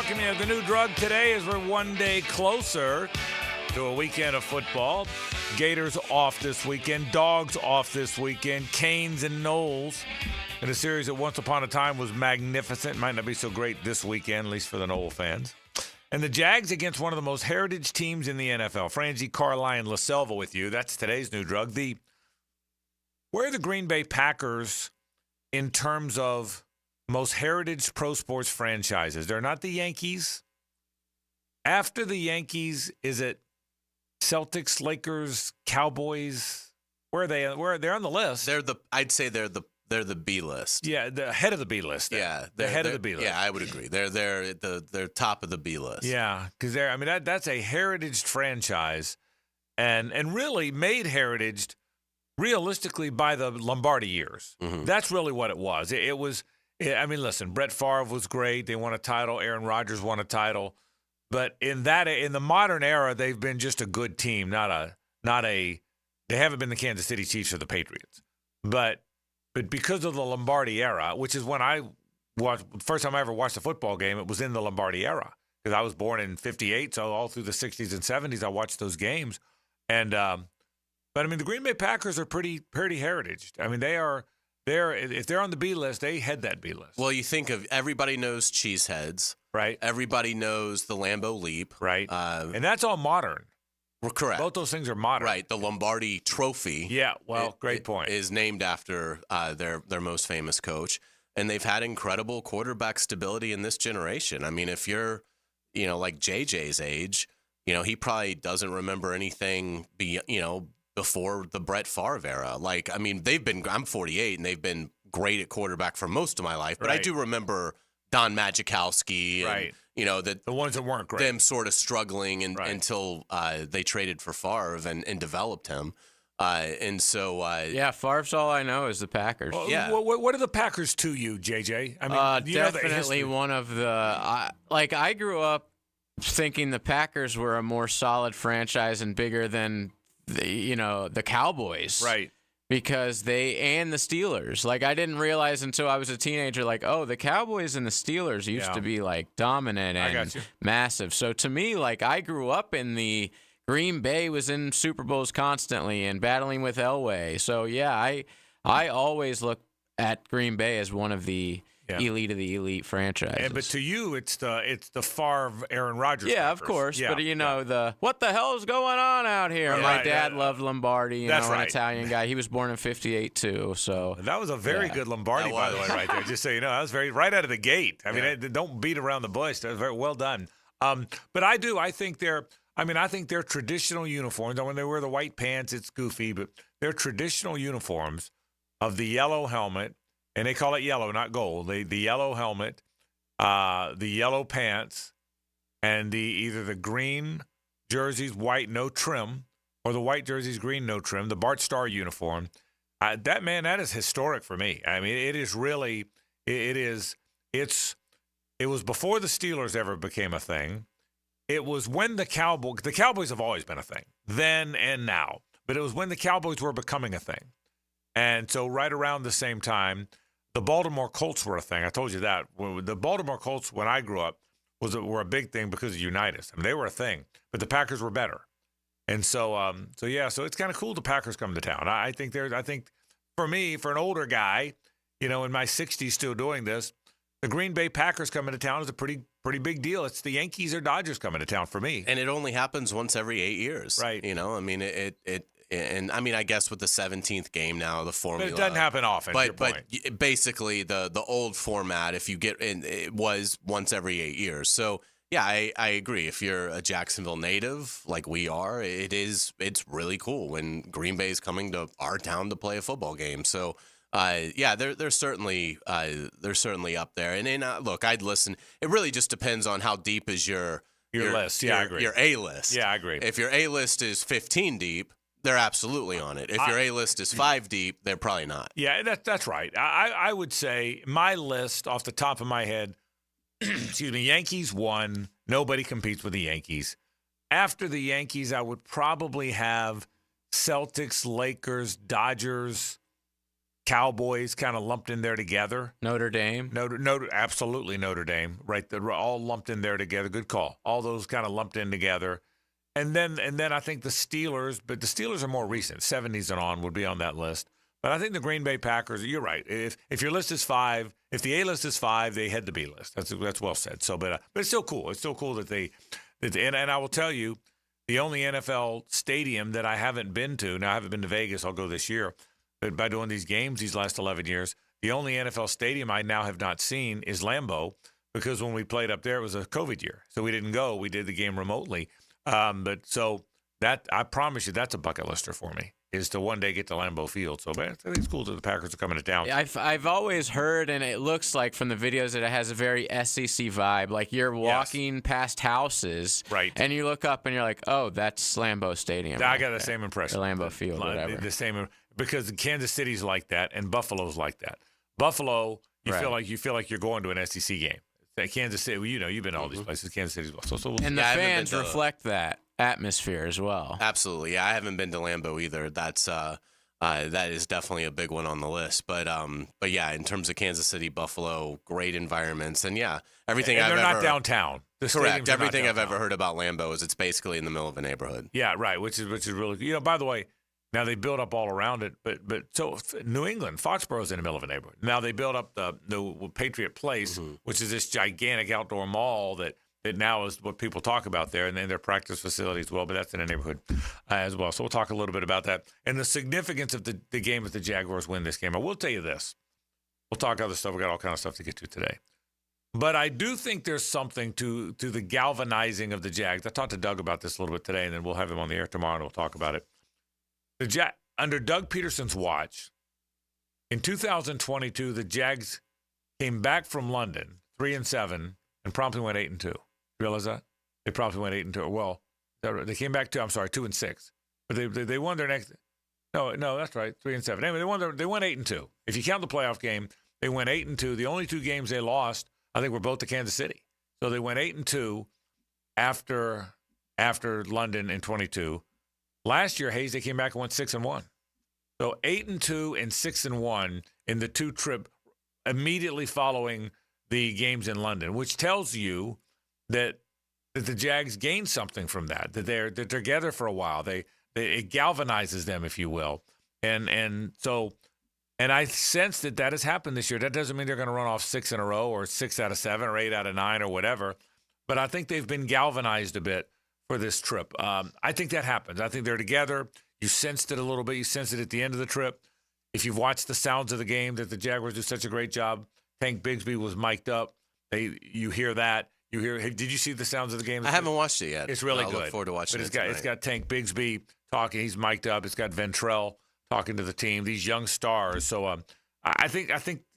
welcome you to the new drug today as we're one day closer to a weekend of football. Gators off this weekend, Dogs off this weekend, Canes and Knowles in a series that once upon a time was magnificent. Might not be so great this weekend, at least for the Knoll fans. And the Jags against one of the most heritage teams in the NFL. Frangie Carlyon, La Selva with you. That's today's new drug. Where are the Green Bay Packers in terms of most heritage pro sports franchises? They're not the Yankees. After the Yankees, is it Celtics, Lakers, Cowboys? Where are they? They're on the list. I'd say they're the B list. Yeah, the head of the B list. Yeah, the head of the B list. Yeah, I would agree. They're top of the B list. Yeah, because that's a heritage franchise, and really made heritage realistically by the Lombardi years. Mm-hmm. That's really what it was. It was. Listen, Brett Favre was great. They won a title. Aaron Rodgers won a title. But in the modern era, they've been just a good team, they haven't been the Kansas City Chiefs or the Patriots. But because of the Lombardi era, which is when first time I ever watched a football game, it was in the Lombardi era. Because I was born in 58, so all through the 60s and 70s, I watched those games. And but the Green Bay Packers are pretty heritage. If they're on the B list, they head that B list. Well, you think of everybody knows Cheeseheads. Right. Everybody knows the Lambeau Leap. Right. And that's all modern. We're correct. Both those things are modern. Right. The Lombardi Trophy. Yeah, great point. Is named after their most famous coach. And they've had incredible quarterback stability in this generation. If you're, like JJ's age, he probably doesn't remember anything before the Brett Favre era. I'm 48 and they've been great at quarterback for most of my life, but right. I do remember Don Majkowski and, right. The ones that weren't great. Them sort of struggling until they traded for Favre and developed him. Favre's all I know is the Packers. Well, yeah. What are the Packers to you, JJ? Definitely one of the I grew up thinking the Packers were a more solid franchise and bigger than the Cowboys. Right. Because and the Steelers. I didn't realize until I was a teenager, the Cowboys and the Steelers used to be dominant and massive. So to me, I grew up in the Green Bay was in Super Bowls constantly and battling with Elway. So yeah, I always look at Green Bay as one of the elite of the elite franchises. But to you, it's the Favre Aaron Rodgers. Yeah, of course. Yeah, but what the hell is going on out here? Yeah, my dad loved Lombardi. An Italian guy. He was born in '58 too. So that was a very good Lombardi, by the way, right there. Just so you know, that was right out of the gate. Don't beat around the bush. That was very well done. But I think their traditional uniforms. When they wear the white pants, it's goofy, but their traditional uniforms of the yellow helmet. And they call it yellow, not gold. The yellow helmet, the yellow pants, and either the green jerseys, white, no trim, or the white jerseys, green, no trim, the Bart Starr uniform. That is historic for me. It is really, it was before the Steelers ever became a thing. It was when the Cowboys have always been a thing, then and now. But it was when the Cowboys were becoming a thing. And so right around the same time, the Baltimore Colts were a thing. I told you that. The Baltimore Colts, when I grew up, were a big thing because of Unitas. They were a thing, but the Packers were better. And so it's kind of cool the Packers come to town. I think for me, for an older guy, in my 60s still doing this, the Green Bay Packers coming to town is a pretty big deal. It's the Yankees or Dodgers coming to town for me. And it only happens once every 8 years. Right. I guess with the 17th game now, the formula. But it doesn't happen often. But basically, the old format, if you get in, it was once every 8 years. So yeah, I agree. If you're a Jacksonville native like we are, it's really cool when Green Bay is coming to our town to play a football game. So they're certainly up there. And look, I'd listen. It really just depends on how deep is your list. Yeah, I agree. Your A list. Yeah, I agree. If your A list is 15 deep, they're absolutely on it. If your A-list is 5 deep, they're probably not. Yeah, that's right. I would say my list off the top of my head, Yankees 1. Nobody competes with the Yankees. After the Yankees, I would probably have Celtics, Lakers, Dodgers, Cowboys kind of lumped in there together. Notre Dame. Absolutely Notre Dame. Right, they're all lumped in there together. Good call. All those kind of lumped in together. And then I think the Steelers, but the Steelers are more recent. 70s and on would be on that list. But I think the Green Bay Packers, you're right. If your list is 5, if the A list is 5, they head the B list. That's well said. So, but it's still cool. It's still cool that and I will tell you, the only NFL stadium that I haven't been to, now I haven't been to Vegas, I'll go this year, but by doing these games these last 11 years, the only NFL stadium I now have not seen is Lambeau, because when we played up there, it was a COVID year. So we didn't go. We did the game remotely. But so that, I promise you, that's a bucket lister for me, is to one day get to Lambeau Field. So man, I think it's cool that the Packers are coming to town. I've always heard, and it looks like from the videos that it has a very SEC vibe. Like you're walking past houses, right, and you look up and you're like, oh, that's Lambeau Stadium. I got the same impression. Or Lambeau Field, whatever. The same, because Kansas City's like that, and Buffalo's like that. Buffalo, you feel like you're going to an SEC game. Kansas City, well, you've been to all these places. Kansas City as well. So and the fans reflect that atmosphere as well. Absolutely. Yeah, I haven't been to Lambeau either. That's that is definitely a big one on the list. But yeah, in terms of Kansas City, Buffalo, great environments, and yeah, everything. And they're not downtown. Correct. Everything I've ever heard about Lambeau is it's basically in the middle of a neighborhood. Yeah, right. Which is really, by the way. Now they build up all around it, but so New England, Foxborough's in the middle of a neighborhood. Now they build up the Patriot Place, which is this gigantic outdoor mall that now is what people talk about there, and then their practice facility as well. But that's in a neighborhood as well. So we'll talk a little bit about that and the significance of the game if the Jaguars win this game. I will tell you this: we'll talk other stuff. We got all kind of stuff to get to today, but I do think there's something to the galvanizing of the Jags. I talked to Doug about this a little bit today, and then we'll have him on the air tomorrow and we'll talk about it. Under Doug Peterson's watch, in 2022, the Jags came back from London 3-7 and promptly went 8-2. You realize that? They promptly went 8-2. Well, they came back 2-6, but they won their next. No, that's right, 3-7. Anyway, they won 8-2. If you count the playoff game, they went 8-2. The only 2 games they lost, I think, were both to Kansas City. So they went 8-2 after London in 22. Last year, Hays, they came back and went 6-1. So 8-2 and 6-1 in the 2 trip immediately following the games in London, which tells you that the Jags gained something from that. That they're together for a while. It galvanizes them, if you will, and I sense that has happened this year. That doesn't mean they're going to run off 6 in a row or 6 out of 7 or 8 out of 9 or whatever, but I think they've been galvanized a bit for this trip. I think that happens. I think they're together. You sensed it a little bit. You sensed it at the end of the trip. If you've watched the sounds of the game, that the Jaguars do such a great job. Tank Bigsby was mic'd up. You hear that. Did you see the sounds of the game? I haven't watched it yet. It's really good. I look forward to watching it. It's got Tank Bigsby talking. He's mic'd up. It's got Ventrell talking to the team. These young stars. So I think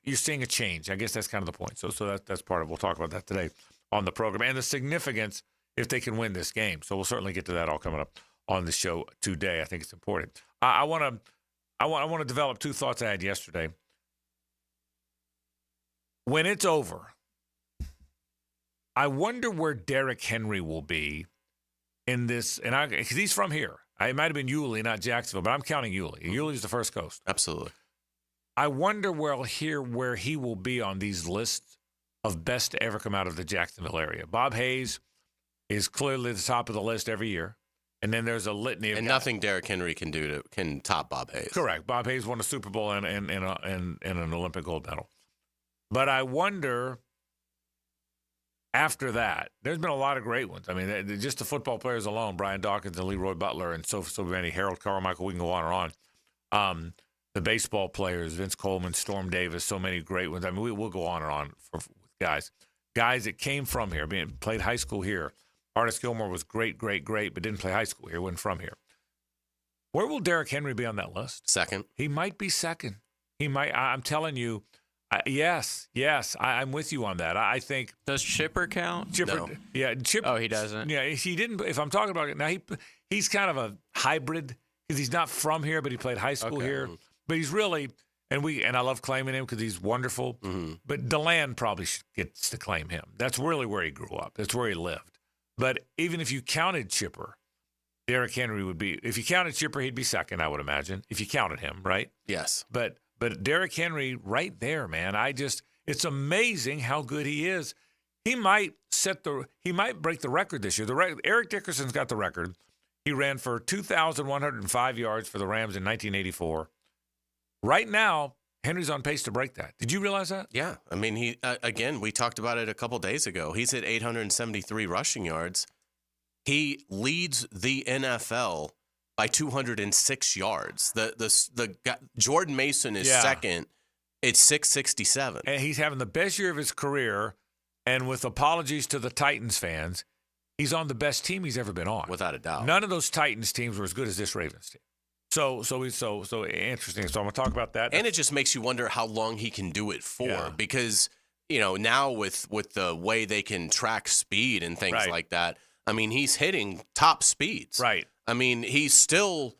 you're seeing a change. I guess that's kind of the point. So that's part of. We'll talk about that today on the program and the significance if they can win this game. So we'll certainly get to that all coming up on the show today. I think it's important. I want to develop 2 thoughts I had yesterday. When it's over, I wonder where Derrick Henry will be in this, and because he's from here. It might have been Yulee, not Jacksonville, but I'm counting Yulee. Yulee's the first coast. Absolutely. I wonder where he will be on these lists of best to ever come out of the Jacksonville area. Bob Hays is clearly the top of the list every year. And then there's a litany of guys. Nothing Derrick Henry can top Bob Hays. Correct. Bob Hays won a Super Bowl and an Olympic gold medal. But I wonder, after that, there's been a lot of great ones. I mean, just the football players alone, Brian Dawkins and Leroy Butler and so many, Harold Carmichael, we can go on and on. The baseball players, Vince Coleman, Storm Davis, so many great ones. I mean, we'll go on and on for guys that came from here, played high school here. Artis Gilmore was great, but didn't play high school here, wasn't from here. Where will Derrick Henry be on that list? Second. He might be second. He might. I'm telling you, yes. I'm with you on that. I think. Does Chipper count? Chipper, no. Yeah, Chipper. Oh, he doesn't? Yeah, he didn't. If I'm talking about it, now he's kind of a hybrid because he's not from here, but he played high school here. But he's really, and I love claiming him because he's wonderful. Mm-hmm. But DeLand probably gets to claim him. That's really where he grew up. That's where he lived. But even if you counted Chipper, Derrick Henry would be. If you counted Chipper, he'd be second, I would imagine. If you counted him, right? Yes. But But Derrick Henry right there, man. It's amazing how good he is. He might break the record this year. Eric Dickerson's got the record. He ran for 2,105 yards for the Rams in 1984. Right now, Henry's on pace to break that. Did you realize that? Yeah. I mean, he again, we talked about it a couple days ago. He's at 873 rushing yards. He leads the NFL by 206 yards. The Jordan Mason is second. It's 667. And he's having the best year of his career. And with apologies to the Titans fans, he's on the best team he's ever been on. Without a doubt. None of those Titans teams were as good as this Ravens team. So interesting. So I'm going to talk about that. And it just makes you wonder how long he can do it for because, now with the way they can track speed and things like that, I mean, he's hitting top speeds. Right. I mean, he's still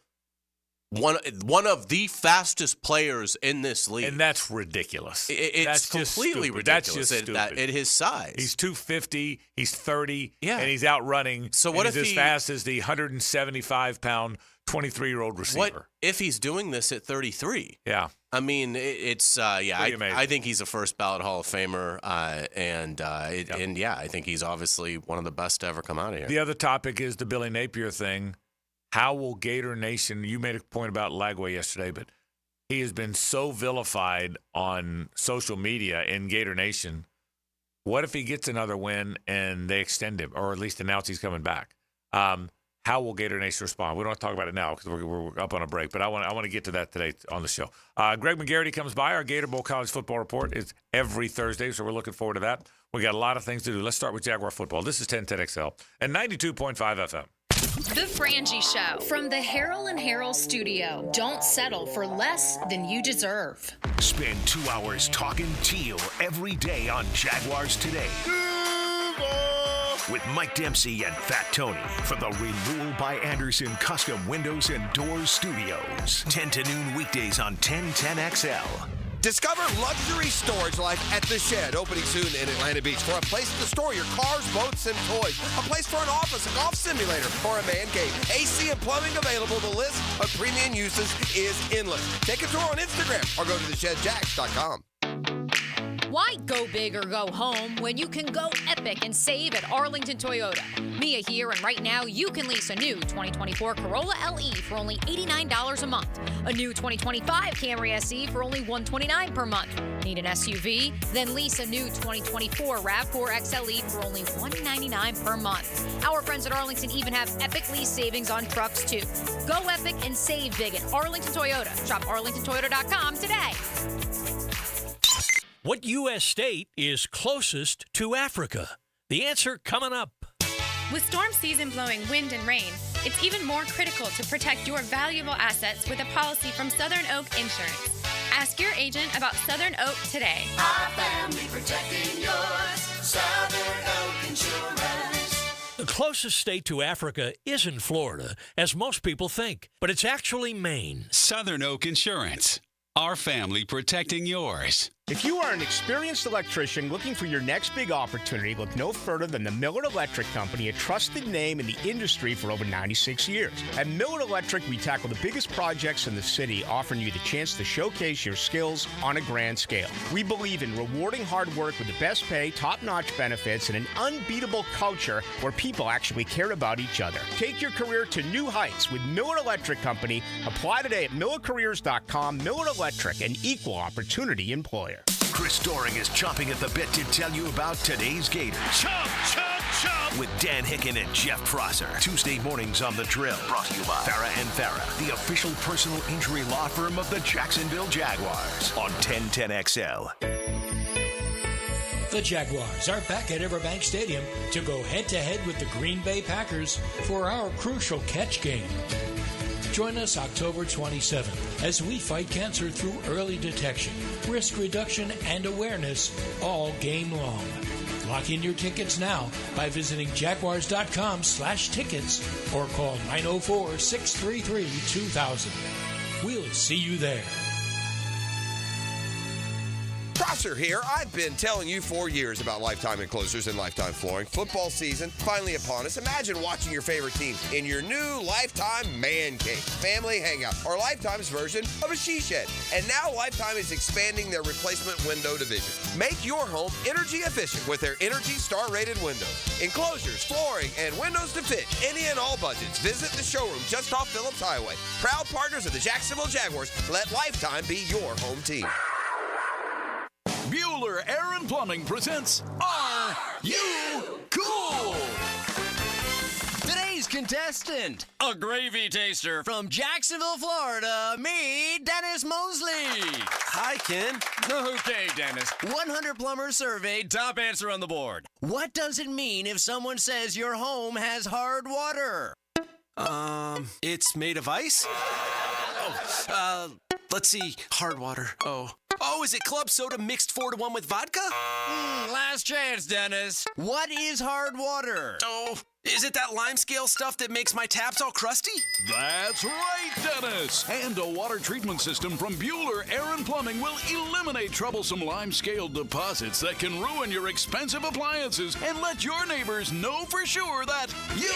one of the fastest players in this league. And that's ridiculous. It's completely ridiculous at his size. He's 250, he's 30, and he's outrunning. So what if he's as fast as the 175-pound 23-year-old receiver? What if he's doing this at 33? Yeah. I mean, I think he's a first ballot Hall of Famer, and I think he's obviously one of the best to ever come out of here. The other topic is the Billy Napier thing. How will Gator Nation, you made a point about Lagway yesterday, but he has been so vilified on social media in Gator Nation. What if he gets another win and they extend him, or at least announce he's coming back? How will Gator Nation respond? We don't want to talk about it now because we're up on a break, but I want to get to that today on the show. Greg McGarity comes by. Our Gator Bowl College Football Report is every Thursday, so we're looking forward to that. We got a lot of things to do. Let's start with Jaguar football. This is 1010XL and 92.5 FM. The Frangie Show from the Harrell and Harrell studio. Don't settle for less than you deserve. Spend 2 hours talking teal every day on Jaguars Today. With Mike Dempsey and Fat Tony from the Renewal by Anderson Custom Windows and Doors Studios. 10 to noon weekdays on 1010XL. Discover luxury storage life at The Shed, opening soon in Atlanta Beach, for a place to store your cars, boats, and toys. A place for an office, a golf simulator, or a man cave. AC and plumbing available. The list of premium uses is endless. Take a tour on Instagram or go to theshedjacks.com. Why go big or go home when you can go epic and save at Arlington Toyota? Mia here, and right now you can lease a new 2024 Corolla LE for only $89 a month. A new 2025 Camry SE for only $129 per month. Need an SUV? Then lease a new 2024 RAV4 XLE for only $199 per month. Our friends at Arlington even have epic lease savings on trucks too. Go epic and save big at Arlington Toyota. Shop arlingtontoyota.com today. What U.S. state is closest to Africa? The answer coming up. With storm season blowing wind and rain, it's even more critical to protect your valuable assets with a policy from Southern Oak Insurance. Ask your agent about Southern Oak today. Our family protecting yours. Southern Oak Insurance. The closest state to Africa isn't Florida, as most people think, but it's actually Maine. Southern Oak Insurance. Our family protecting yours. If you are an experienced electrician looking for your next big opportunity, look no further than the Miller Electric Company, a trusted name in the industry for over 96 years. At Miller Electric, we tackle the biggest projects in the city, offering you the chance to showcase your skills on a grand scale. We believe in rewarding hard work with the best pay, top-notch benefits, and an unbeatable culture where people actually care about each other. Take your career to new heights with Miller Electric Company. Apply today at millercareers.com. Miller Electric, an equal opportunity employer. Chris Doring is chomping at the bit to tell you about today's Gators. Chomp, chomp, chomp. With Dan Hicken and Jeff Prosser. Tuesday mornings on The Drill. Brought to you by Farrah & Farrah, the official personal injury law firm of the Jacksonville Jaguars. On 1010XL. The Jaguars are back at Everbank Stadium to go head-to-head with the Green Bay Packers for our crucial catch game. Join us October 27th as we fight cancer through early detection, risk reduction, and awareness all game long. Lock in your tickets now by visiting jaguars.com/tickets or call 904-633-2000. We'll see you there. Prosser here. I've been telling you for years about Lifetime Enclosures and Lifetime Flooring. Football season finally upon us. Imagine watching your favorite team in your new Lifetime man cave, family hangout, or Lifetime's version of a she shed. And now Lifetime is expanding their replacement window division. Make your home energy efficient with their Energy Star rated windows. Enclosures, flooring, and windows to fit any and all budgets. Visit the showroom just off Phillips Highway. Proud partners of the Jacksonville Jaguars. Let Lifetime be your home team. Bueller Air and Plumbing presents Are You Cool? Today's contestant, a gravy taster from Jacksonville, Florida, me, Dennis Mosley. Hi, Ken. Okay, Dennis. 100 plumbers surveyed, top answer on the board. What does it mean if someone says your home has hard water? It's made of ice? Let's see. Hard water. Oh, is it club soda mixed 4-to-1 with vodka? Last chance, Dennis. What is hard water? Oh, is it that lime scale stuff that makes my taps all crusty? That's right, Dennis. And a water treatment system from Bueller Air and Plumbing will eliminate troublesome lime scale deposits that can ruin your expensive appliances and let your neighbors know for sure that you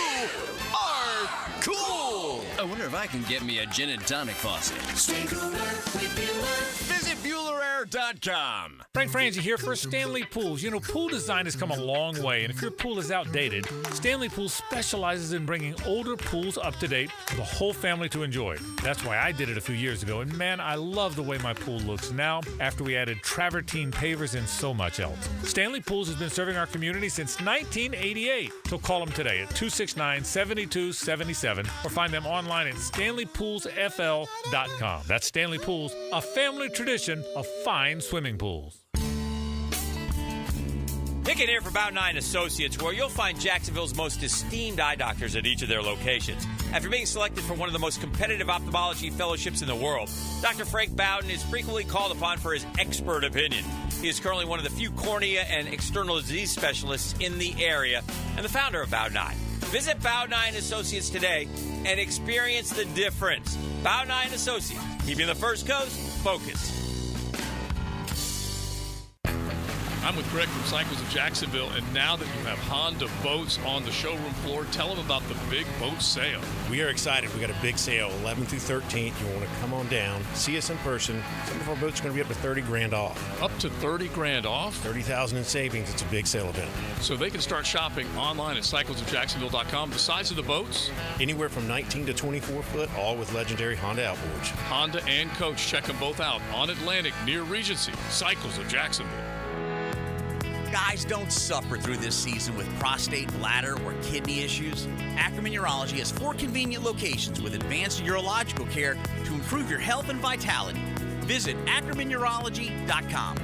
are cool. I wonder if I can get me a gin and tonic faucet. Stay cooler with Bueller. Visit BuellerAir.com. Frank Frangie here for Stanley Pools. You know, pool design has come a long way, and if your pool is outdated, Stanley Pools specializes in bringing older pools up to date for the whole family to enjoy. That's why I did it a few years ago, and man, I love the way my pool looks now after we added travertine pavers and so much else. Stanley Pools has been serving our community since 1988, so call them today at 269-7277 or find them online at StanleyPoolsFL.com. That's Stanley Pools, a family tradition of fine swimming pools. Nick in here for Bout 9 Associates, where you'll find Jacksonville's most esteemed eye doctors at each of their locations. After being selected for one of the most competitive ophthalmology fellowships in the world, Dr. Frank Bowden is frequently called upon for his expert opinion. He is currently one of the few cornea and external disease specialists in the area and the founder of Bout 9. Visit Bout 9 Associates today and experience the difference. Bout 9 Associates, keeping the First Coast focused. I'm with Greg from Cycles of Jacksonville, and now that you have Honda boats on the showroom floor, tell them about the big boat sale. We are excited. We got a big sale, 11th through 13th. You want to come on down, see us in person. Some of our boats are going to be up to $30,000 off. Up to $30,000 off? $30,000 in savings. It's a big sale event. So they can start shopping online at cyclesofjacksonville.com. The size of the boats? Anywhere from 19 to 24 foot, all with legendary Honda outboards. Honda and Coach, check them both out on Atlantic near Regency. Cycles of Jacksonville. Guys, don't suffer through this season with prostate, bladder, or kidney issues. Ackerman Urology has 4 convenient locations with advanced urological care to improve your health and vitality. Visit AckermanUrology.com.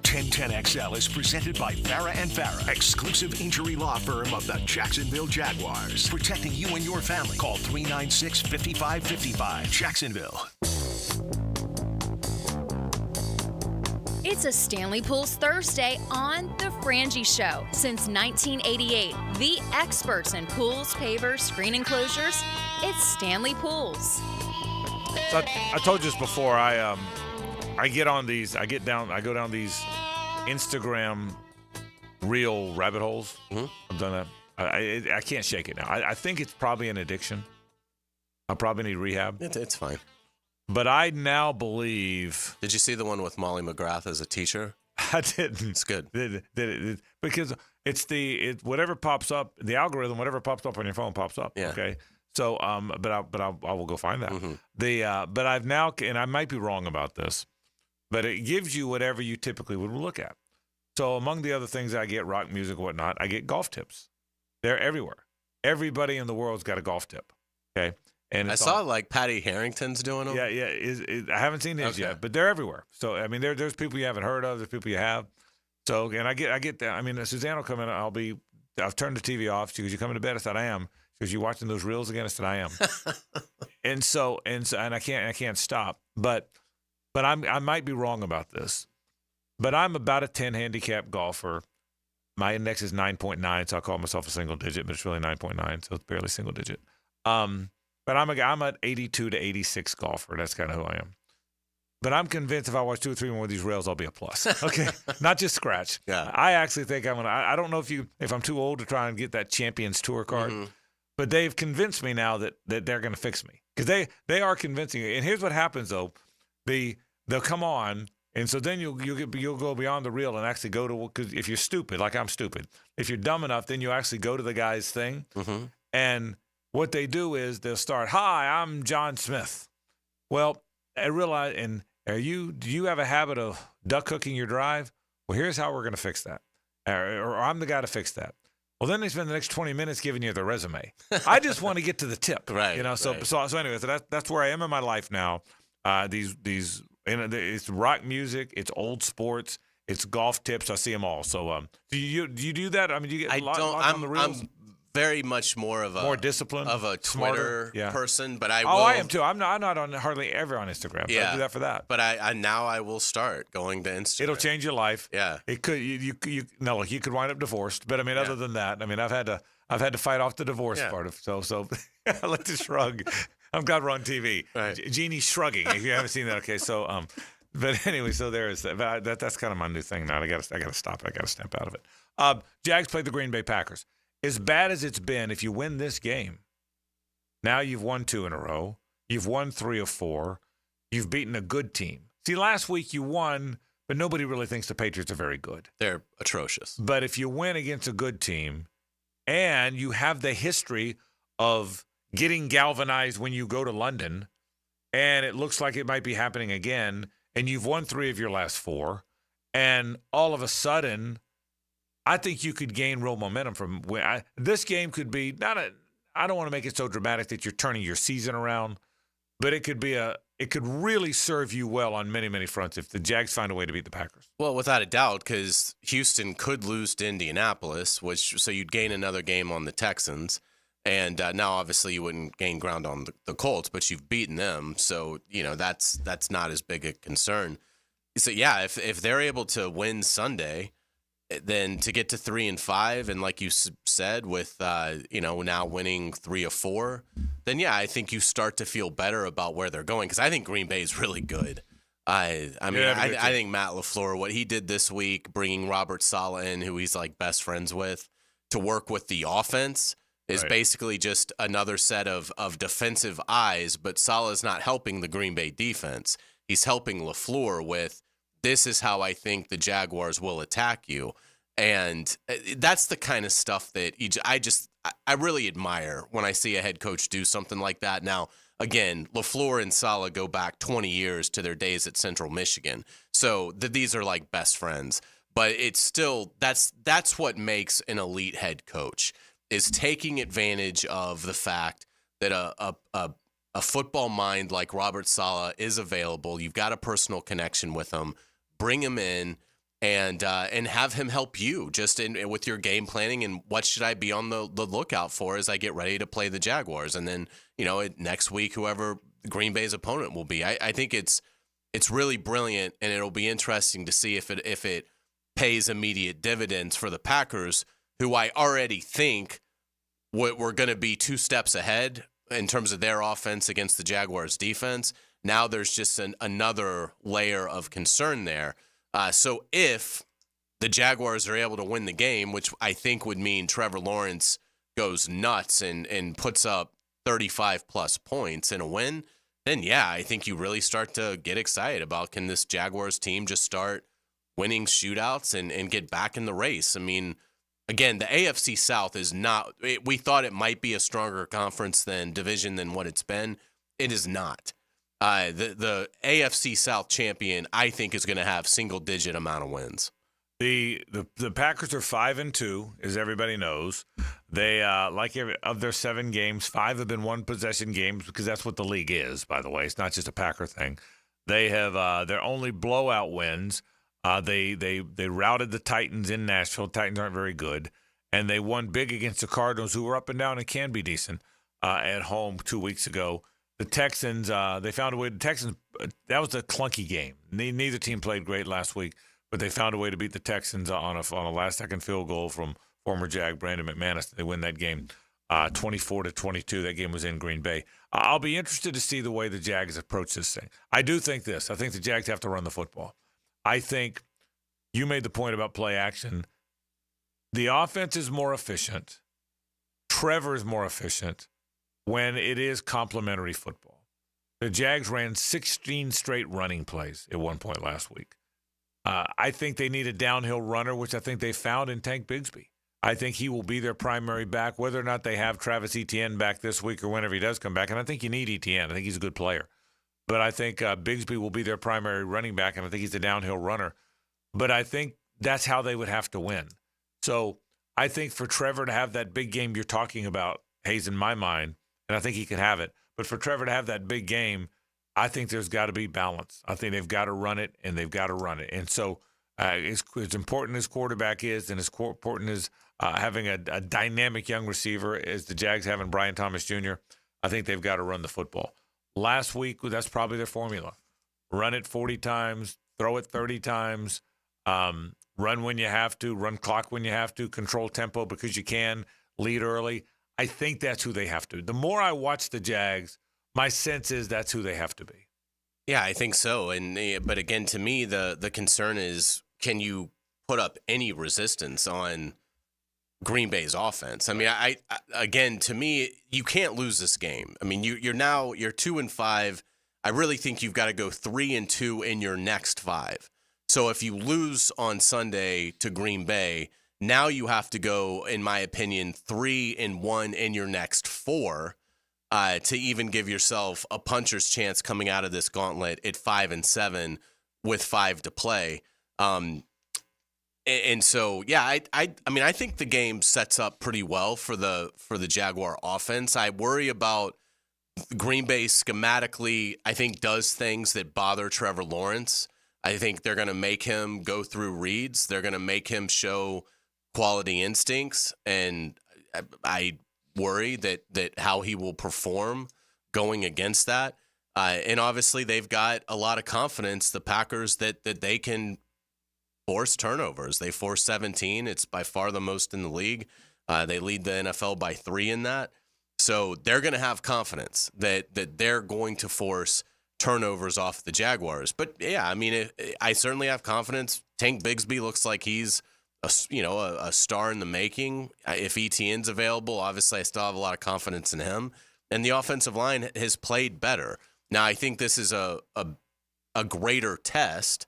1010XL is presented by Farah and Farah, exclusive injury law firm of the Jacksonville Jaguars. Protecting you and your family. Call 396-5555. Jacksonville. It's a Stanley Pools Thursday on The Frangie Show. Since 1988, the experts in pools, pavers, screen enclosures, it's Stanley Pools. So I told you this before. I go down these Instagram reel rabbit holes. Mm-hmm. I've done that. I can't shake it now. I think it's probably an addiction. I probably need rehab. It's fine. But I now believe. Did you see the one with Molly McGrath as a teacher? I didn't. It's good. Because it's whatever pops up, the algorithm, whatever pops up on your phone pops up. Yeah. Okay. So, but I will go find that. Mm-hmm. But I've now, and I might be wrong about this, but it gives you whatever you typically would look at. So among the other things I get, rock music, whatnot, I get golf tips. They're everywhere. Everybody in the world's got a golf tip. Okay. And I saw like Patty Harrington's doing them. Yeah. I haven't seen his yet, but they're everywhere. So I mean, there's people you haven't heard of, there's people you have. So and I get that. I mean, Suzanne will come in. I've turned the TV off. She goes, "You coming to bed?" I said, "I am." She goes, "You watching those reels again?" I said, "I am." and I can't stop. But I might be wrong about this. But I'm about a 10 handicap golfer. My index is 9.9, so I call myself a single digit, but it's really 9.9, so it's barely single digit. But I'm an 82 to 86 golfer. That's kind of who I am. But I'm convinced if I watch 2 or 3 more of these rails, I'll be a plus. Okay, not just scratch. Yeah. I actually think I'm gonna. I don't know if I'm too old to try and get that Champions Tour card, but they've convinced me now that they're gonna fix me because they are convincing you. And here's what happens though, they'll come on, and so then you'll go beyond the reel and actually go to, because if you're stupid, like I'm stupid, if you're dumb enough, then you actually go to the guy's thing, and what they do is they'll start, "Hi, I'm John Smith." Well, I realize, and do you have a habit of duck hooking your drive? Well, here's how we're going to fix that. Or I'm the guy to fix that. Well, then they spend the next 20 minutes giving you their resume. I just want to get to the tip. Right. So anyway, that's where I am in my life now. It's rock music, it's old sports, it's golf tips. I see them all. So do you do that? I mean, do you get a lot on the reels? I'm very much more disciplined of a Twitter person, but I will. I am too. I'm not on hardly ever on Instagram. So I do that for that. But I now I will start going to Instagram. It'll change your life. Yeah. It could. You could wind up divorced. But I mean, other than that, I mean, I've had to fight off the divorce part of. So I like to shrug. I'm glad we're on TV. Right. Jeannie's shrugging. If you haven't seen that, okay. So but anyway, so there is that. But that's kind of my new thing now. I got to stop it. I got to snap out of it. Jags played the Green Bay Packers. As bad as it's been, if you win this game, now you've won 2 in a row. You've won 3 of 4. You've beaten a good team. See, last week you won, but nobody really thinks the Patriots are very good. They're atrocious. But if you win against a good team and you have the history of getting galvanized when you go to London, and it looks like it might be happening again, and you've won 3 of your last 4, and all of a sudden – I think you could gain real momentum from this game. Could be I don't want to make it so dramatic that you're turning your season around, but it could really serve you well on many, many fronts if the Jags find a way to beat the Packers. Well, without a doubt, because Houston could lose to Indianapolis, so you'd gain another game on the Texans, and now obviously you wouldn't gain ground on the Colts, but you've beaten them, so that's not as big a concern. So yeah, if they're able to win Sunday, then to get to 3 and 5, and like you said, with now winning 3 of 4, then yeah, I think you start to feel better about where they're going, because I think Green Bay is really good. I think Matt LaFleur, what he did this week, bringing Robert Saleh in, who he's like best friends with, to work with the offense is basically just another set of defensive eyes. But Saleh's not helping the Green Bay defense; he's helping LaFleur with, this is how I think the Jaguars will attack you. And that's the kind of stuff that I really admire when I see a head coach do something like that. Now, again, LaFleur and Saleh go back 20 years to their days at Central Michigan. So these are like best friends. But it's still, that's what makes an elite head coach, is taking advantage of the fact that a football mind like Robert Saleh is available. You've got a personal connection with him. Bring him in and have him help you just with your game planning and what should I be on the lookout for as I get ready to play the Jaguars. And then, next week, whoever Green Bay's opponent will be. I think it's really brilliant, and it'll be interesting to see if it pays immediate dividends for the Packers, who I already think we're going to be 2 steps ahead in terms of their offense against the Jaguars' defense. Now there's just another layer of concern there. So if the Jaguars are able to win the game, which I think would mean Trevor Lawrence goes nuts and puts up 35-plus points in a win, then, yeah, I think you really start to get excited about, can this Jaguars team just start winning shootouts and get back in the race? I mean, again, the AFC South is not – we thought it might be a stronger division than what it's been. It is not. The AFC South champion, I think, is going to have single-digit amount of wins. The Packers are 5-2, as everybody knows. They of their 7 games, 5 have been one-possession games, because that's what the league is. By the way, it's not just a Packer thing. They have their only blowout wins. They routed the Titans in Nashville. The Titans aren't very good, and they won big against the Cardinals, who were up and down and can be decent at home 2 weeks ago. The Texans, they found a way. The Texans, that was a clunky game. Neither team played great last week, but they found a way to beat the Texans on a last-second field goal from former Jag Brandon McManus. They win that game. 24-22. That game was in Green Bay. I'll be interested to see the way the Jags approach this thing. I do think this. I think the Jags have to run the football. I think you made the point about play action. The offense is more efficient. Trevor is more efficient when it is complementary football. The Jags ran 16 straight running plays at one point last week. I think they need a downhill runner, which I think they found in Tank Bigsby. I think he will be their primary back, whether or not they have Travis Etienne back this week or whenever he does come back. And I think you need Etienne. I think he's a good player. But I think Bigsby will be their primary running back, and I think he's a downhill runner. But I think that's how they would have to win. So I think for Trevor to have that big game you're talking about, Hays, in my mind, and I think he can have it, but for Trevor to have that big game, I think there's got to be balance. I think they've got to run it, and they've got to run it. And so as important as quarterback is, and as important as having a dynamic young receiver as the Jags have in Brian Thomas Jr., I think they've got to run the football. Last week, that's probably their formula. Run it 40 times, throw it 30 times, run when you have to, run clock when you have to, control tempo because you can, lead early. I think that's who they have to. The more I watch the Jags, my sense is that's who they have to be. Yeah, I think so. But again, to me, the concern is, can you put up any resistance on Green Bay's offense? I mean, I again, to me, you can't lose this game. I mean, you're 2-5. I really think you've got to go 3-2 in your next 5. So if you lose on Sunday to Green Bay, now you have to go, in my opinion, 3-1 in your next 4 to even give yourself a puncher's chance coming out of this gauntlet at 5-7 with 5 to play. And so, yeah, I mean, I think the game sets up pretty well for the Jaguar offense. I worry about Green Bay schematically, I think, does things that bother Trevor Lawrence. I think they're going to make him go through reads. They're going to make him show quality instincts. And I worry that how he will perform going against that. And obviously, they've got a lot of confidence, the Packers, that they can force turnovers. They force 17. It's by far the most in the league. They lead the NFL by 3 in that. So they're going to have confidence that they're going to force turnovers off the Jaguars. But yeah, I mean, I certainly have confidence. Tank Bigsby looks like he's a star in the making. If Etienne's available, obviously I still have a lot of confidence in him. And the offensive line has played better. Now I think this is a greater test.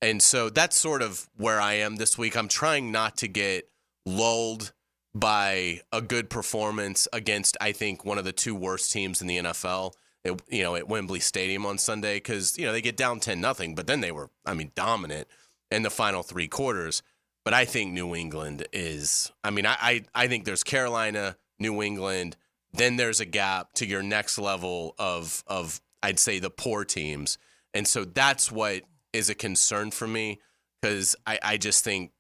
And so that's sort of where I am this week. I'm trying not to get lulled by a good performance against, I think, one of the 2 worst teams in the NFL, at Wembley Stadium on Sunday, because, they get down 10-0, but then they were, dominant in the final 3 quarters. But I think New England is, I think there's Carolina, New England, then there's a gap to your next level of I'd say, the poor teams. And so that's what is a concern for me, because I just think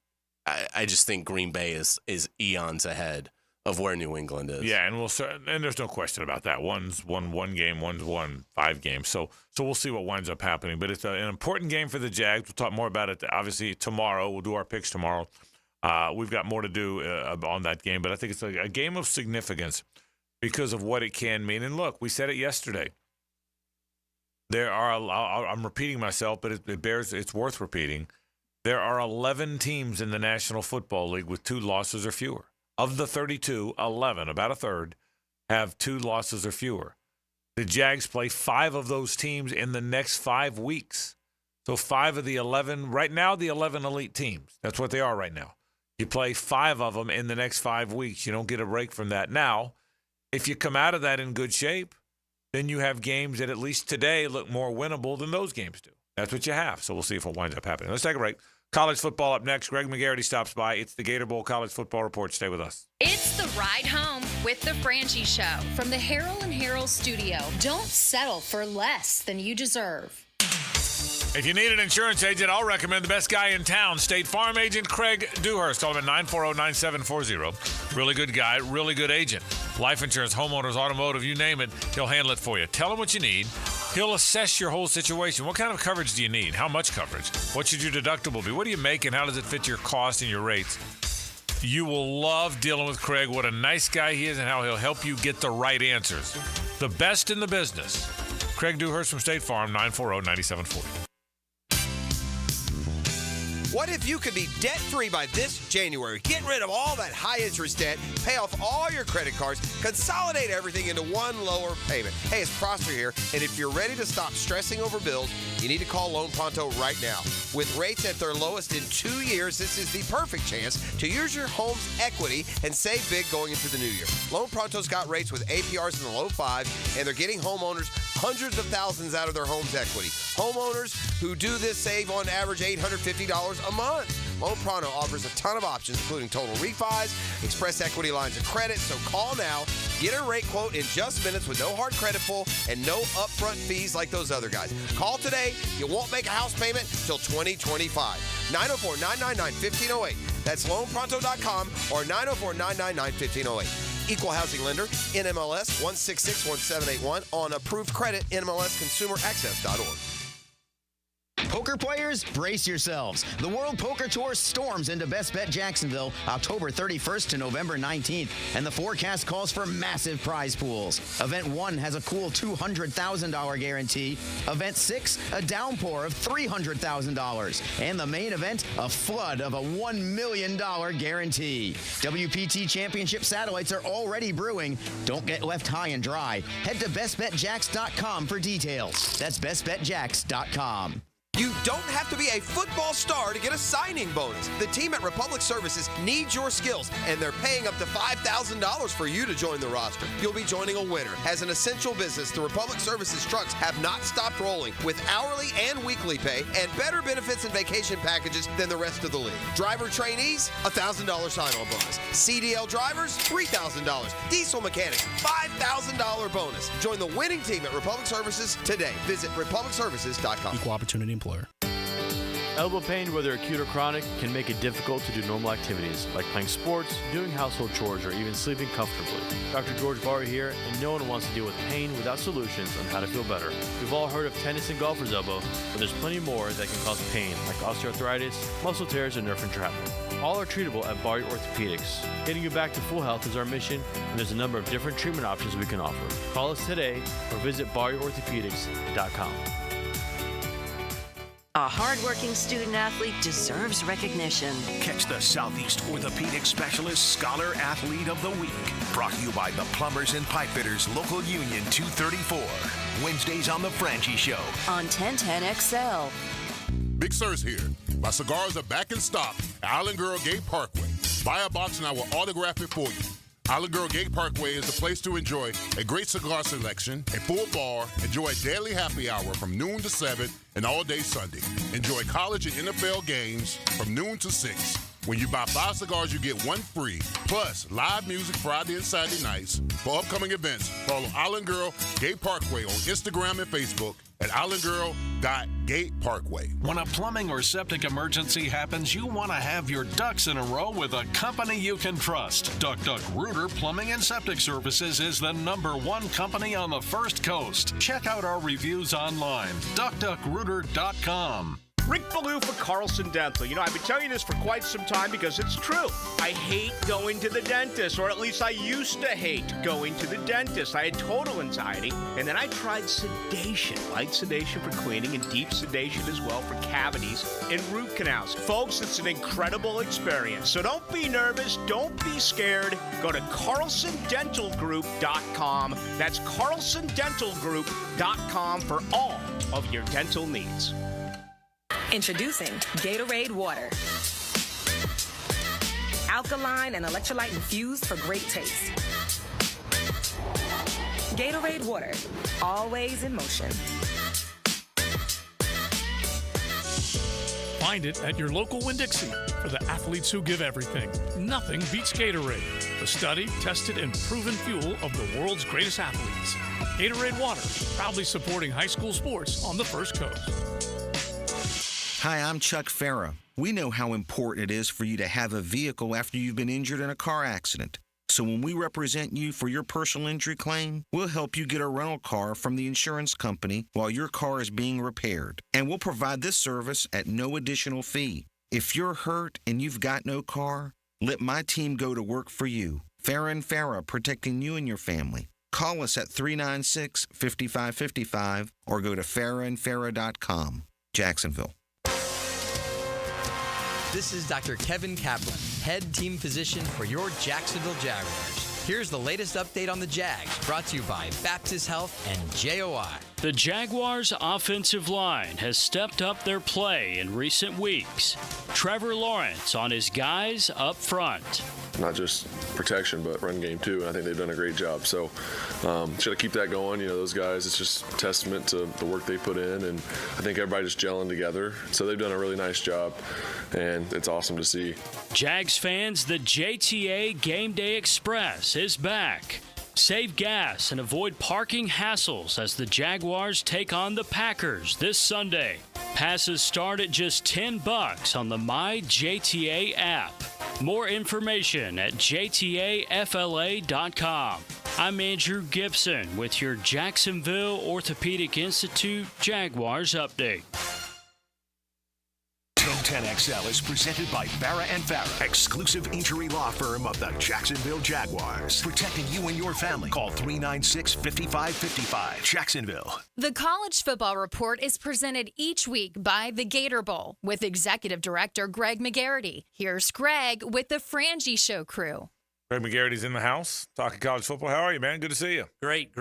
Green Bay is eons ahead of where New England is. Yeah, and there's no question about that. One's won 1 game, one's won 5 games. So we'll see what winds up happening. But it's an important game for the Jags. We'll talk more about it, obviously, tomorrow. We'll do our picks tomorrow. We've got more to do on that game. But I think it's a game of significance because of what it can mean. And look, we said it yesterday. There are, I'm repeating myself, but it's worth repeating. There are 11 teams in the National Football League with 2 losses or fewer. Of the 32, 11, about a third, have 2 losses or fewer. The Jags play 5 of those teams in the next 5 weeks. So 5 of the 11, right now the 11 elite teams. That's what they are right now. You play 5 of them in the next 5 weeks. You don't get a break from that. Now, if you come out of that in good shape, then you have games that at least today look more winnable than those games do. That's what you have. So we'll see if it winds up happening. Let's take a break. College football up next. Greg McGarity stops by. It's the Gator Bowl College Football Report. Stay with us. It's the ride home with the Frangie Show from the Harrell and Harrell studio. Don't settle for less than you deserve. If you need an insurance agent, I'll recommend the best guy in town, State Farm agent Craig Dewhurst. Call him at 940-9740. Really good guy, really good agent. Life insurance, homeowners, automotive, you name it, he'll handle it for you. Tell him what you need. He'll assess your whole situation. What kind of coverage do you need? How much coverage? What should your deductible be? What do you make and how does it fit your cost and your rates? You will love dealing with Craig. What a nice guy he is and how he'll help you get the right answers. The best in the business. Craig Dewhurst from State Farm, 940-9740. What if you could be debt-free by this January? Get rid of all that high-interest debt, pay off all your credit cards, consolidate everything into one lower payment. Hey, it's Prosper here, and if you're ready to stop stressing over bills, you need to call Loan Pronto right now. With rates at their lowest in 2 years, this is the perfect chance to use your home's equity and save big going into the new year. Loan Pronto's got rates with APRs in the low 5s, and they're getting homeowners hundreds of thousands out of their home's equity. Homeowners who do this save on average $850 a month. Loan Pronto offers a ton of options, including total refis, express equity lines of credit. So call now, get a rate quote in just minutes with no hard credit pull and no upfront fees like those other guys. Call today. You won't make a house payment till 2025. 904-999-1508. That's loanpronto.com or 904-999-1508. Equal housing lender, NMLS 1661781 on approved credit, NMLSconsumeraccess.org. Poker players, brace yourselves. The World Poker Tour storms into Best Bet Jacksonville October 31st to November 19th, and the forecast calls for massive prize pools. Event 1 has a cool $200,000 guarantee. Event 6, a downpour of $300,000. And the main event, a flood of a $1 million guarantee. WPT Championship satellites are already brewing. Don't get left high and dry. Head to bestbetjacks.com for details. That's bestbetjacks.com. You don't have to be a football star to get a signing bonus. The team at Republic Services needs your skills, and they're paying up to $5,000 for you to join the roster. You'll be joining a winner. As an essential business, the Republic Services trucks have not stopped rolling with hourly and weekly pay and better benefits and vacation packages than the rest of the league. Driver trainees, $1,000 sign-on bonus. CDL drivers, $3,000. Diesel mechanics, $5,000 bonus. Join the winning team at Republic Services today. Visit republicservices.com. Equal opportunity employer. Elbow pain, whether acute or chronic, can make it difficult to do normal activities like playing sports, doing household chores, or even sleeping comfortably. Dr. George Barr here, and no one wants to deal with pain without solutions on how to feel better. We've all heard of tennis and golfer's elbow, but there's plenty more that can cause pain, like osteoarthritis, muscle tears, and nerve entrapment. All are treatable at Barr Orthopedics. Getting you back to full health is our mission, and there's a number of different treatment options we can offer. Call us today or visit barrorthopedics.com. A hardworking student-athlete deserves recognition. Catch the Southeast Orthopedic Specialist Scholar Athlete of the Week. Brought to you by the Plumbers and Pipefitters Local Union 234. Wednesdays on the Frangie Show. On 1010XL. Big Sur's here. My cigars are back in stock at Island Girl Gate Parkway. Buy a box and I will autograph it for you. Island Girl Gate Parkway is the place to enjoy a great cigar selection, a full bar, enjoy a daily happy hour from noon to 7 and all day Sunday. Enjoy college and NFL games from noon to 6. When you buy 5 cigars, you get 1 free. Plus, live music Friday and Saturday nights. For upcoming events, follow Island Girl Gate Parkway on Instagram and Facebook at islandgirl.gateparkway. When a plumbing or septic emergency happens, you want to have your ducks in a row with a company you can trust. Duck Rooter Plumbing and Septic Services is the #1 company on the First Coast. Check out our reviews online, duckrooter.com. Rick Ballou for Carlson Dental. You know, I've been telling you this for quite some time because it's true. I hate going to the dentist, or at least I used to hate going to the dentist. I had total anxiety, and then I tried sedation. Light sedation for cleaning and deep sedation as well for cavities and root canals. Folks, it's an incredible experience. So don't be nervous. Don't be scared. Go to carlsondentalgroup.com. That's carlsondentalgroup.com for all of your dental needs. Introducing Gatorade Water. Alkaline and electrolyte infused for great taste. Gatorade Water, always in motion. Find it at your local Winn-Dixie. For the athletes who give everything, nothing beats Gatorade, the studied, tested, and proven fuel of the world's greatest athletes. Gatorade Water, proudly supporting high school sports on the First Coast. Hi, I'm Chuck Farah. We know how important it is for you to have a vehicle after you've been injured in a car accident. So when we represent you for your personal injury claim, we'll help you get a rental car from the insurance company while your car is being repaired. And we'll provide this service at no additional fee. If you're hurt and you've got no car, Let my team go to work for you. Farah & Farah, protecting you and your family. Call us at 396-5555 or go to farahandfarah.com. Jacksonville. This is Dr. Kevin Kaplan, head team physician for your Jacksonville Jaguars. Here's the latest update on the Jags, brought to you by Baptist Health and JOI. The Jaguars' offensive line has stepped up their play in recent weeks. Trevor Lawrence on his guys up front. Not just protection, but run game too. And I think they've done a great job. So, should to keep that going. You know, those guys, it's just a testament to the work they put in. And I think everybody's gelling together. So they've done a really nice job. And it's awesome to see. Jags fans, the JTA Game Day Express is back. Save gas and avoid parking hassles as the Jaguars take on the Packers this Sunday. Passes start at just $10 on the MyJTA app. More information at jtafla.com. I'm Andrew Gibson with your Jacksonville Orthopedic Institute Jaguars update. 1010XL is presented by Farah & Farah, exclusive injury law firm of the Jacksonville Jaguars. Protecting you and your family. Call 396-5555. Jacksonville. The College Football Report is presented each week by the Gator Bowl with Executive Director Greg McGarity. Here's Greg with the Frangie Show crew. Greg McGarity's in the house talking college football. How are you, man? Good to see you. Great.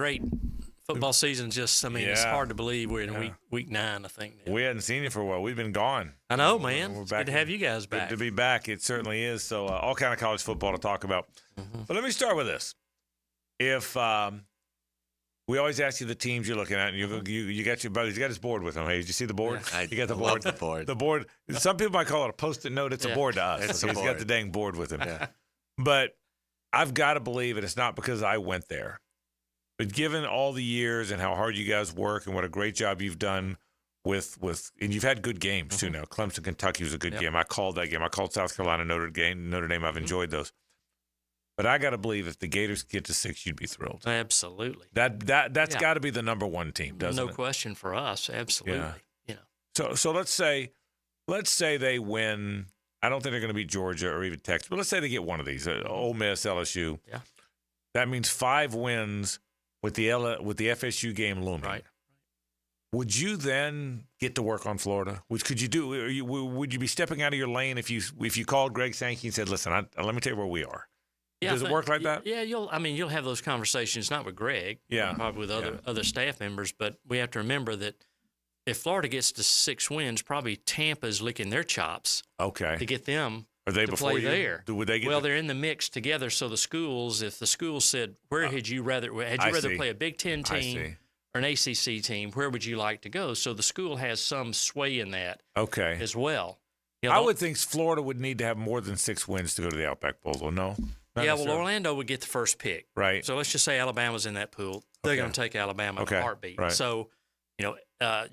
Football season just, it's hard to believe we're in week 9, I think. Now. We hadn't seen you for a while. We've been gone. I know, man. We're It's back good to have you guys back. Good to be back. It certainly is. So all kind of college football to talk about. But let me start with this. If we always ask you the teams you're looking at, and you got your buddy. He's got his board with him. Hey, did you see the board? You got the board. Love the board. The board. Some people might call it a Post-it note. It's a board to us. It's He's got the dang board with him. Yeah. But I've got to believe, and it's not because I went there, but given all the years and how hard you guys work and what a great job you've done with and you've had good games too now. Clemson, Kentucky was a good game. I called that game. I called South Carolina, Notre Dame. I've enjoyed those. But I got to believe if the Gators get to 6, you'd be thrilled. Absolutely. That's got to be the number one team, doesn't it? No question for us. Absolutely. Yeah. So let's say they win. I don't think they're going to beat Georgia or even Texas, but let's say they get one of these, Ole Miss, LSU. Yeah. That means 5 wins with the FSU game looming. Right. Would you then get to work on Florida? Would you be stepping out of your lane if you called Greg Sankey and said, "Listen, let me tell you where we are"? Yeah, Does it work like that? Yeah, you'll have those conversations, not with Greg, probably with other staff members, but we have to remember that if Florida gets to 6 wins, probably Tampa's licking their chops. Okay. To get them Are they to before play you? there. Would they get well, they're in the mix together. So the schools, if the schools said, "Where had you rather play a Big Ten team or an ACC team? Where would you like to go?" So the school has some sway in that. Okay. As well. I would think Florida would need to have more than 6 wins to go to the Outback Bowl. Well, no. Yeah, well, Orlando would get the first pick. Right. So let's just say Alabama's in that pool. They're going to take Alabama in a heartbeat. Right. So,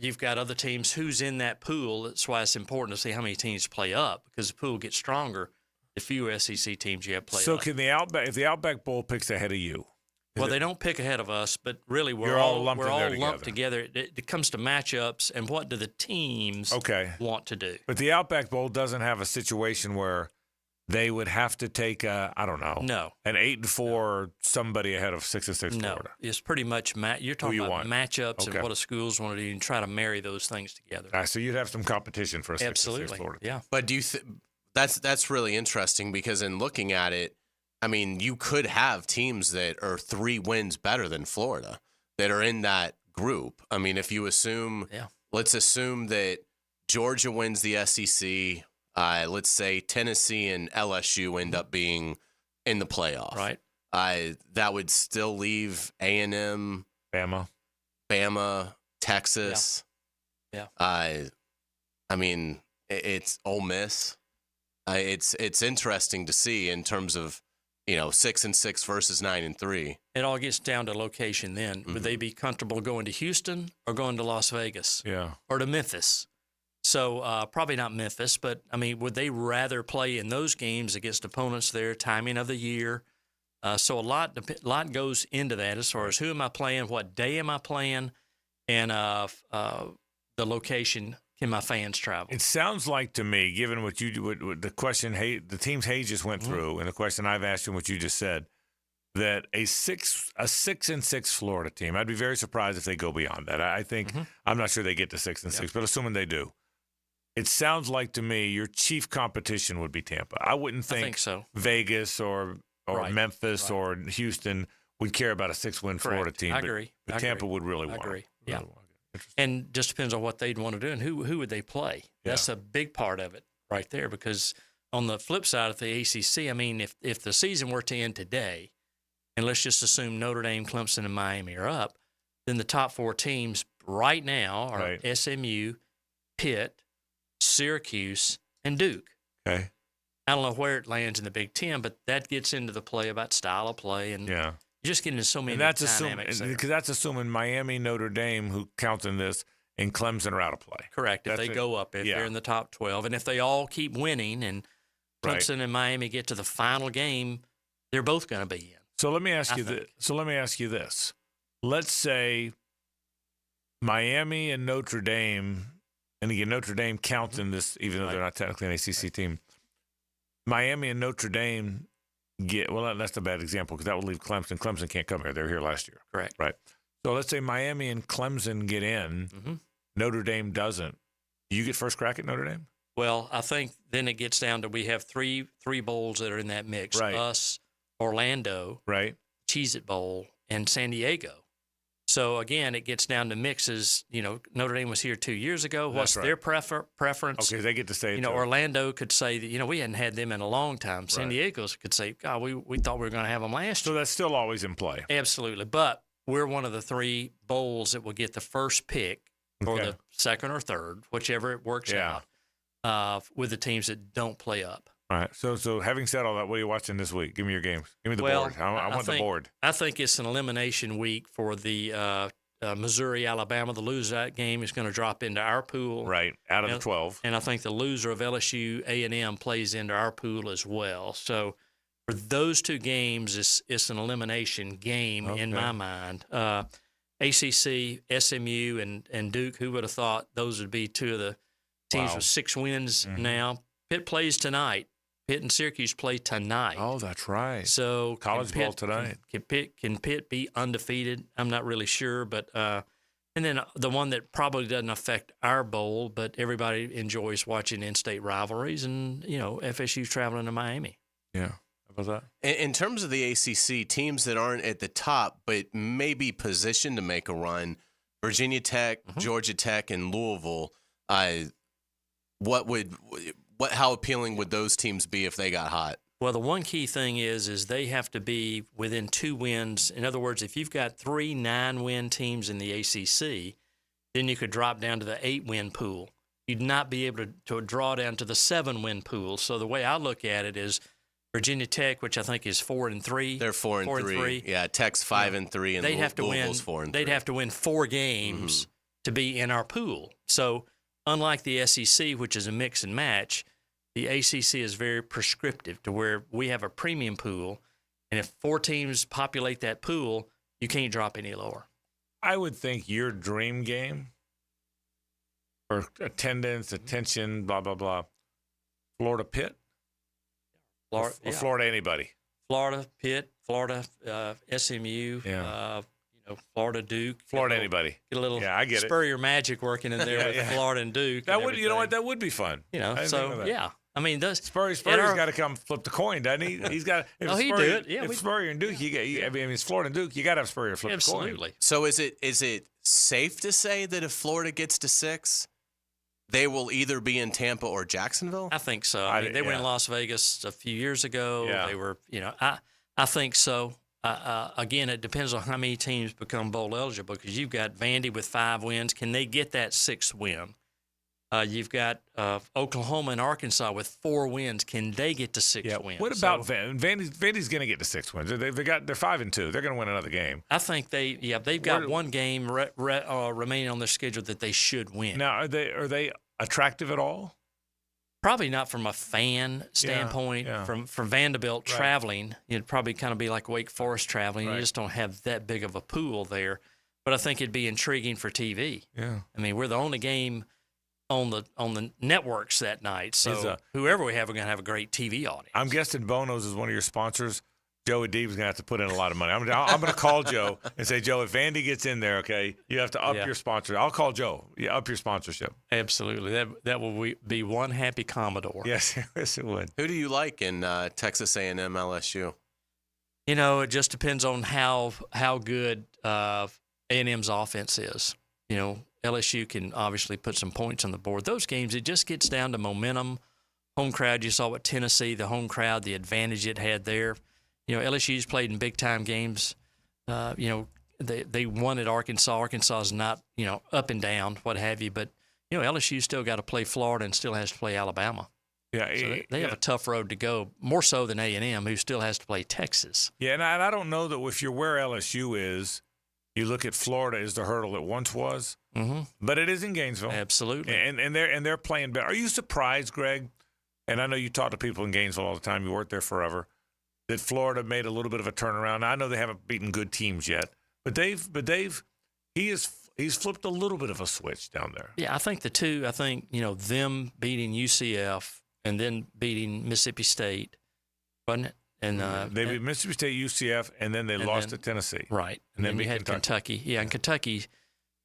you've got other teams who's in that pool. That's why it's important to see how many teams play up, because the pool gets stronger the fewer SEC teams you have play up. So can if the Outback Bowl picks ahead of you? Well, they don't pick ahead of us, but really we're all lumped together. It comes to matchups and what do the teams want to do. But the Outback Bowl doesn't have a situation where they would have to take an 8-4 somebody ahead of 6-6 Florida. No, it's pretty much you're talking about matchups and what a schools want to do and try to marry those things together. So you'd have some competition for a 6-6 Florida. Yeah. But do you that's really interesting, because in looking at it, I mean, you could have teams that are 3 wins better than Florida that are in that group. I mean, if you assume, let's assume that Georgia wins the SEC. Let's say Tennessee and LSU end up being in the playoff. Right. That would still leave A&M, Bama, Texas. Yeah. I mean, it's Ole Miss. It's interesting to see in terms of 6-6 versus 9-3. It all gets down to location. Then would they be comfortable going to Houston or going to Las Vegas? Yeah. Or to Memphis? So probably not Memphis, but I mean, would they rather play in those games against opponents there? Timing of the year. So a lot goes into that as far as who am I playing, what day am I playing, and the location can my fans travel? It sounds like to me, given what what the question the teams Hays just went through, and the question I've asked and what you just said, that a 6-6 Florida team, I'd be very surprised if they go beyond that. I think I'm not sure they get to 6-6, but assuming they do, it sounds like to me your chief competition would be Tampa. I wouldn't think so. Vegas or Memphis or Houston would care about a 6-win Florida team. I agree. But Tampa would really want. I agree. It. Yeah. And just depends on what they'd want to do and who would they play. That's a big part of it right there, because on the flip side of the ACC, I mean, if the season were to end today, and let's just assume Notre Dame, Clemson, and Miami are up, then the top 4 teams right now are SMU, Pitt, Syracuse, and Duke. Okay. I don't know where it lands in the Big Ten, but that gets into the play about style of play, and you just get into so many dynamics there. Because that's assuming Miami, Notre Dame, who counts in this, and Clemson are out of play. Correct. If they go up, if they're in the top 12, and if they all keep winning, and Clemson and Miami get to the final game, they're both going to be in. So let me ask you this. Let's say Miami and Notre Dame, and again, Notre Dame counts in this, even though they're not technically an ACC team. Miami and Notre Dame that's a bad example because that would leave Clemson. Clemson can't come here. They were here last year. Correct. Right. So let's say Miami and Clemson get in. Notre Dame doesn't. Do you get first crack at Notre Dame? Well, I think then it gets down to we have three bowls that are in that mix. Right. Us, Orlando, Cheez-It Bowl, and San Diego. So, again, it gets down to mixes. You know, Notre Dame was here 2 years ago. What's their preference? Okay, they get to say it. You know, Orlando could say that, we hadn't had them in a long time. San Diego could say, God, we thought we were going to have them last year. So that's still always in play. Absolutely. But we're one of the 3 bowls that will get the first pick or the second or third, whichever it works out, with the teams that don't play up. All right. So having said all that, what are you watching this week? Give me your games. Give me the board. I want the board. I think it's an elimination week for the Missouri, Alabama. The loser of that game is going to drop into our pool. Right, out of the 12. And I think the loser of LSU, A&M plays into our pool as well. So for those 2 games, it's an elimination game in my mind. ACC, SMU, and Duke, who would have thought those would be 2 of the teams with 6 wins now. Pitt plays tonight. Pitt and Syracuse play tonight. Oh, that's right. So college ball tonight. Can Pitt be undefeated? I'm not really sure, but and then the one that probably doesn't affect our bowl, but everybody enjoys watching in-state rivalries, and FSU's traveling to Miami. Yeah, how about that? In terms of the ACC, teams that aren't at the top but may be positioned to make a run, Virginia Tech, Georgia Tech, and Louisville. How appealing would those teams be if they got hot? Well, the one key thing is they have to be within 2 wins. In other words, if you've got 3 9-win teams in the ACC, then you could drop down to the 8-win pool. You'd not be able to draw down to the 7-win pool. So the way I look at it is Virginia Tech, which I think is 4-3. They're 4-3. Yeah, Tech's 5-3, and Louisville's 4-3. They'd have to win 4 games to be in our pool. So unlike the SEC, which is a mix and match, the ACC is very prescriptive to where we have a premium pool, and if 4 teams populate that pool, you can't drop any lower. I would think your dream game for attendance, attention, blah, blah, blah, Florida Pitt? Florida anybody? Florida Pitt, Florida SMU, Florida Duke. Florida anybody. Get a little I get Spurrier magic working in there with Florida and Duke. That would, that would be fun. I mean, Spurrier's got to come flip the coin, doesn't he? He's got. He do it. Yeah, if Spurrier and Duke, it's Florida and Duke. You got to have Spurrier flip the coin. Absolutely. So is it safe to say that if Florida gets to 6, they will either be in Tampa or Jacksonville? I think so. I mean, they were in Las Vegas a few years ago. Yeah. They were, I think so. Again, it depends on how many teams become bowl eligible, because you've got Vandy with 5 wins. Can they get that 6th win? You've got Oklahoma and Arkansas with 4 wins. Can they get to 6 wins? What about Vandy's going to get to 6 wins. They're 5-2. They're going to win another game. I think they've got one game remaining on their schedule that they should win. Now, are they attractive at all? Probably not from a fan standpoint. From Vanderbilt traveling, it'd probably kind of be like Wake Forest traveling. You just don't have that big of a pool there. But I think it'd be intriguing for TV. Yeah. I mean, we're the only on the networks that night. So whoever we have, we're going to have a great TV audience. I'm guessing Bono's is one of your sponsors. Joe Adib's going to have to put in a lot of money. I'm going to call Joe and say, Joe, if Andy gets in there, okay, you have to up your sponsor. I'll call Joe. Yeah, up your sponsorship. Absolutely. That will be one happy Commodore. Yes, yes, it would. Who do you like in Texas A&M LSU? You know, it just depends on how good A&M's offense is. You know, LSU can obviously put some points on the board. Those games, it just gets down to momentum. Home crowd, you saw what Tennessee, the home crowd, the advantage it had there. You know, LSU's played in big-time games. You know, they won at Arkansas. Arkansas is not, you know, up and down, what have you. But, you know, LSU still got to play Florida and still has to play Alabama. Yeah, so they have a tough road to go, more so than A&M, who still has to play Texas. Yeah, and I don't know that if you're where LSU is, you look at Florida as the hurdle it once was. Mm-hmm. But it is in Gainesville. Absolutely. And they're playing better. Are you surprised, Greg? And I know you talk to people in Gainesville all the time. You worked there forever. That Florida made a little bit of a turnaround. I know they haven't beaten good teams yet, but he's flipped a little bit of a switch down there. Yeah, I think you know, them beating UCF and then beating Mississippi State, wasn't it? And they beat Mississippi State, UCF, and then they lost to Tennessee. Right. And then we had Kentucky. Yeah, and Kentucky,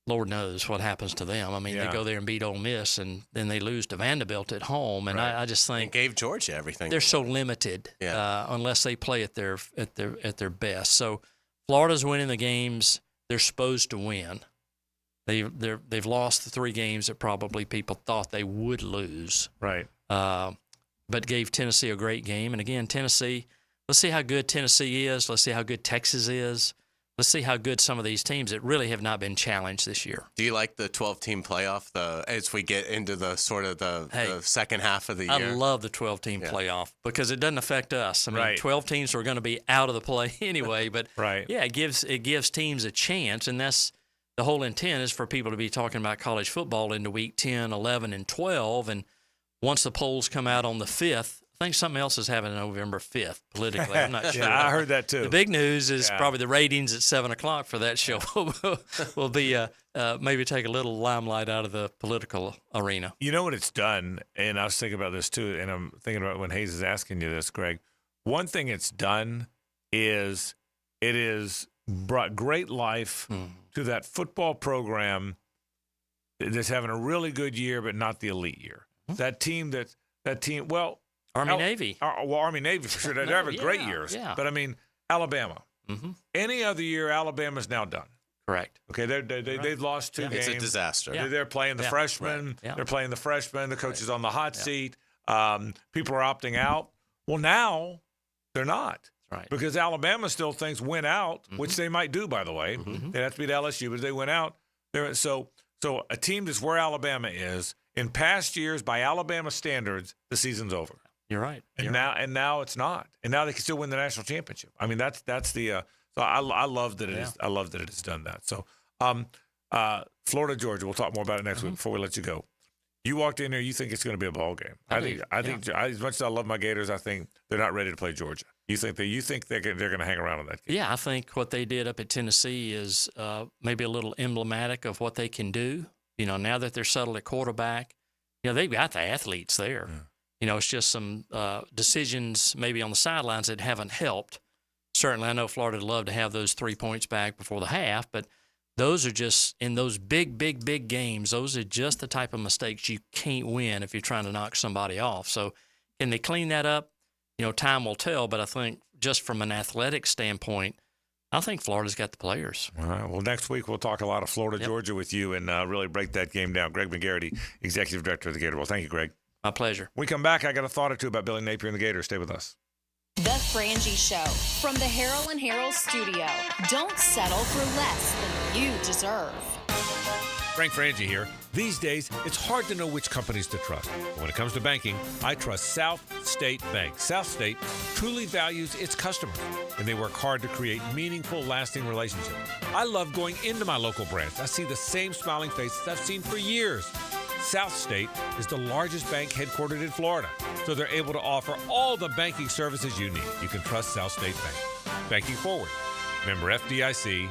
Lord knows what happens to them. I mean, they go there and beat Ole Miss, and then they lose to Vanderbilt at home. And I just think and gave Georgia everything. They're so limited unless they play at their best. So Florida's winning the games they're supposed to win. They've lost the 3 games that probably people thought they would lose. Right. But gave Tennessee a great game. And again, Tennessee. Let's see how good Tennessee is. Let's see how good Texas is. Let's see how good some of these teams that really have not been challenged this year. Do you like the 12-team playoff as we get into the sort of the second half of the year? I love the 12-team playoff because it doesn't affect us. I mean, 12 teams are going to be out of the play anyway. But, yeah, it gives teams a chance, and that's the whole intent is for people to be talking about college football into week 10, 11, and 12. And once the polls come out on the 5th, I think something else is happening November 5th politically. I'm not sure. I heard that too. The big news is probably the ratings at 7 o'clock for that show will be maybe take a little limelight out of the political arena. You know what it's done, and I was thinking about this too, and I'm thinking about when Hays is asking you this, Greg. One thing it's done is it has brought great life to that football program that's having a really good year, but not the elite year. That team, well, Army-Navy. Army-Navy for sure. They're having great years. Yeah. But, I mean, Alabama. Mm-hmm. Any other year, Alabama's now done. Correct. Okay, they've lost 2 games. It's a disaster. Yeah. They're playing the freshmen. Right. Yeah. They're playing the freshmen. The coach is on the hot seat. People are opting out. Well, now they're not. Right. Because Alabama still thinks win out, which they might do, by the way. Mm-hmm. They have to beat LSU, but if they win out. So a team that's where Alabama is, in past years, by Alabama standards, the season's over. You're right. And now it's not. And now they can still win the national championship. I mean, that's the. So I love that it is. I love that it has done that. So, Florida, Georgia. We'll talk more about it next week. Before we let you go, you walked in there. You think it's going to be a ball game. I think as much as I love my Gators, I think they're not ready to play Georgia. You think they're going to hang around in that game? Yeah, I think what they did up at Tennessee is maybe a little emblematic of what they can do. You know, now that they're settled at quarterback, you know they've got the athletes there. Yeah. You know, it's just some decisions maybe on the sidelines that haven't helped. Certainly, I know Florida would love to have those 3 points back before the half, but those are just, in those big games, those are just the type of mistakes you can't win if you're trying to knock somebody off. So can they clean that up? You know, time will tell, but I think just from an athletic standpoint, I think Florida's got the players. All right. Well, next week we'll talk a lot of Florida, Georgia with you and really break that game down. Greg McGarity, Executive Director of the Gator Bowl. Thank you, Greg. My pleasure. When we come back, I got a thought or two about Billy Napier and the Gators. Stay with us. The Frangie Show from the Harrell and Harrell studio. Don't settle for less than you deserve. Frank Frangie here. These days, it's hard to know which companies to trust. But when it comes to banking, I trust South State Bank. South State truly values its customers, and they work hard to create meaningful, lasting relationships. I love going into my local branch. I see the same smiling faces I've seen for years. South State is the largest bank headquartered in Florida, so they're able to offer all the banking services you need. You can trust South State Bank. Banking forward. Member FDIC,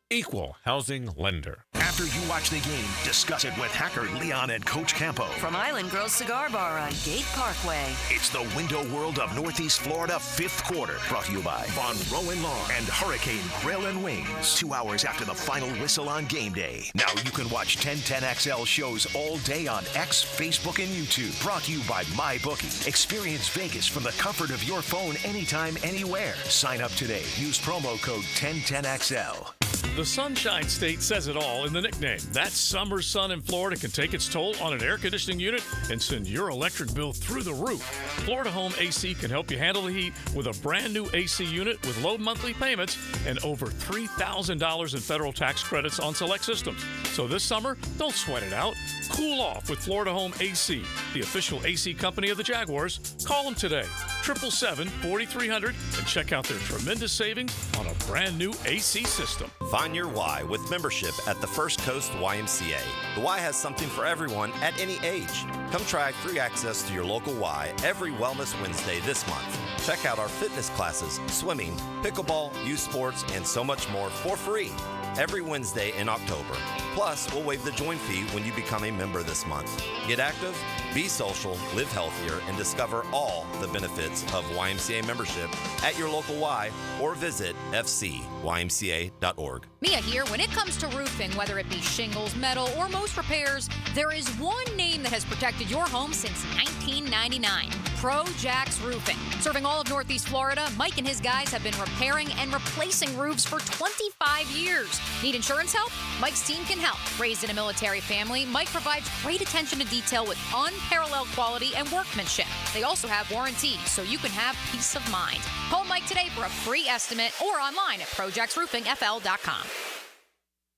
equal housing lender. After you watch the game, discuss it with Hacker, Leon, and Coach Campo. From Island Girls Cigar Bar on Gate Parkway. It's the window world of Northeast Florida 5th quarter. Brought to you by Von Rowan Lawn and Hurricane Grill and Wings. 2 hours after the final whistle on game day. Now you can watch 1010XL shows all day on X, Facebook, and YouTube. Brought to you by MyBookie. Experience Vegas from the comfort of your phone anytime, anywhere. Sign up today. Use promo code 1010XL. The Sunshine State says it all in the nickname. That summer sun in Florida can take its toll on an air conditioning unit and send your electric bill through the roof. Florida Home AC can help you handle the heat with a brand new AC unit with low monthly payments and over $3,000 in federal tax credits on select systems. So this summer, don't sweat it out. Cool off with Florida Home AC, the official AC company of the Jaguars. Call them today, 777-4300, and check out their tremendous savings on a brand new AC system. Find your why with membership at the First Coast YMCA. The Y has something for everyone at any age. Come try free access to your local Y every Wellness Wednesday this month. Check out our fitness classes, swimming, pickleball, youth sports, and so much more for free every Wednesday in October. Plus, we'll waive the join fee when you become a member this month. Get active, be social, live healthier, and discover all the benefits of YMCA membership at your local Y or visit fcymca.org. Mia here. When it comes to roofing, whether it be shingles, metal, or most repairs, there is one name that has protected your home since 1999. Pro-Jax Roofing. Serving all of Northeast Florida, Mike and his guys have been repairing and replacing roofs for 25 years. Need insurance help? Mike's team can help. Raised in a military family, Mike provides great attention to detail with unparalleled quality and workmanship. They also have warranties, so you can have peace of mind. Call Mike today for a free estimate or online at projaxroofingfl.com.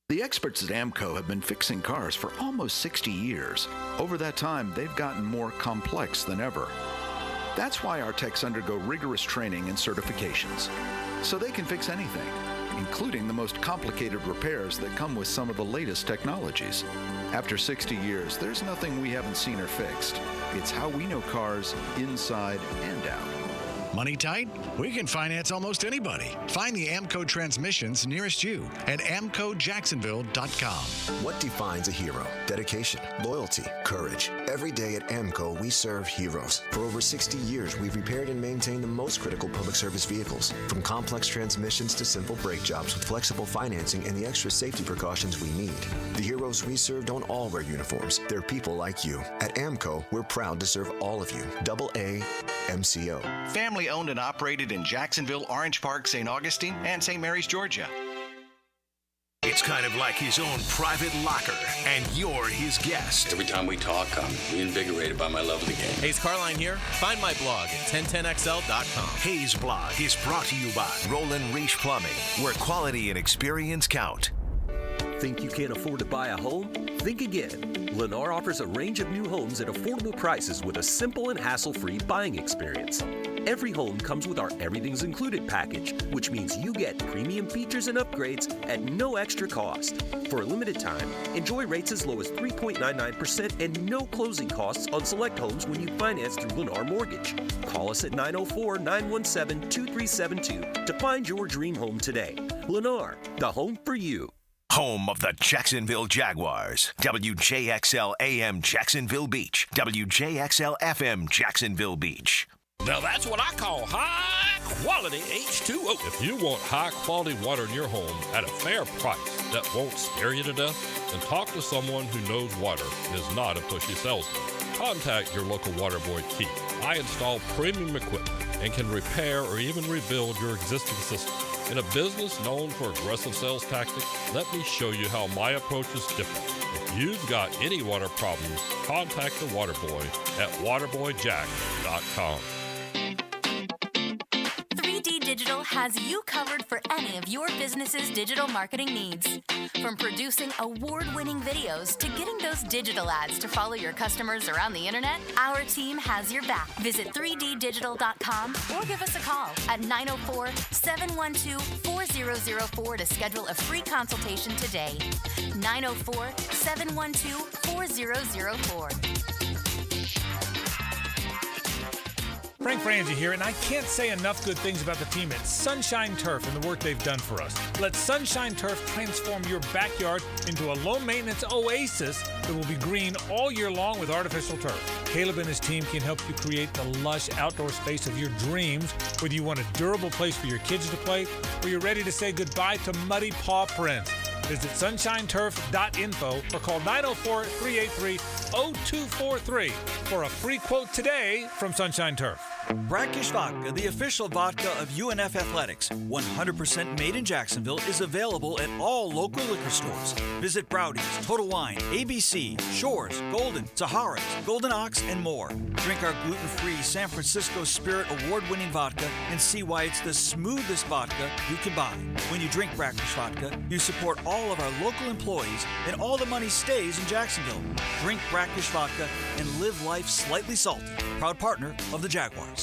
The experts at AMCO have been fixing cars for almost 60 years. Over that time, they've gotten more complex than ever. That's why our techs undergo rigorous training and certifications, so they can fix anything, including the most complicated repairs that come with some of the latest technologies. After 60 years, there's nothing we haven't seen or fixed. It's how we know cars inside and out. Money tight? We can finance almost anybody. Find the AMCO transmissions nearest you at amcojacksonville.com. What defines a hero? Dedication, loyalty, courage. Every day at AMCO, we serve heroes. For over 60 years, we've repaired and maintained the most critical public service vehicles. From complex transmissions to simple brake jobs with flexible financing and the extra safety precautions we need. The heroes we serve don't all wear uniforms. They're people like you. At AMCO, we're proud to serve all of you. AA MCO. Family owned and operated in Jacksonville, Orange Park, St. Augustine, and St. Mary's, Georgia. It's kind of like his own private locker, and you're his guest. Every time we talk, I'm reinvigorated by my love of the game. Hays Carlyon here. Find my blog at 1010XL.com. Hayes Blog is brought to you by Roland Reach Plumbing, where quality and experience count. Think you can't afford to buy a home? Think again. Lennar offers a range of new homes at affordable prices with a simple and hassle-free buying experience. Every home comes with our Everything's Included package, which means you get premium features and upgrades at no extra cost. For a limited time, enjoy rates as low as 3.99% and no closing costs on select homes when you finance through Lennar Mortgage. Call us at 904-917-2372 to find your dream home today. Lennar, the home for you. Home of the Jacksonville Jaguars. WJXL AM Jacksonville Beach. WJXL FM Jacksonville Beach. Now that's what I call high-quality H2O. If you want high-quality water in your home at a fair price that won't scare you to death, then talk to someone who knows water and is not a pushy salesman. Contact your local water boy, Keith. I install premium equipment and can repair or even rebuild your existing system. In a business known for aggressive sales tactics, let me show you how my approach is different. If you've got any water problems, contact the water boy at waterboyjack.com. 3D Digital has you covered for any of your business's digital marketing needs. From producing award-winning videos to getting those digital ads to follow your customers around the internet, our team has your back. Visit 3ddigital.com or give us a call at 904-712-4004 to schedule a free consultation today. 904-712-4004. Frank Frangie here, and I can't say enough good things about the team at Sunshine Turf and the work they've done for us. Let Sunshine Turf transform your backyard into a low-maintenance oasis that will be green all year long with artificial turf. Caleb and his team can help you create the lush outdoor space of your dreams, whether you want a durable place for your kids to play or you're ready to say goodbye to muddy paw prints. Visit sunshineturf.info or call 904-383-0243 for a free quote today from Sunshine Turf. Brackish Vodka, the official vodka of UNF Athletics, 100% made in Jacksonville, is available at all local liquor stores. Visit Browdy's, Total Wine, ABC, Shores, Golden, Sahara's, Golden Ox, and more. Drink our gluten-free San Francisco Spirit award-winning vodka and see why it's the smoothest vodka you can buy. When you drink Brackish Vodka, you support all of our local employees and all the money stays in Jacksonville. Drink Brackish Vodka and live life slightly salty. Proud partner of the Jaguars.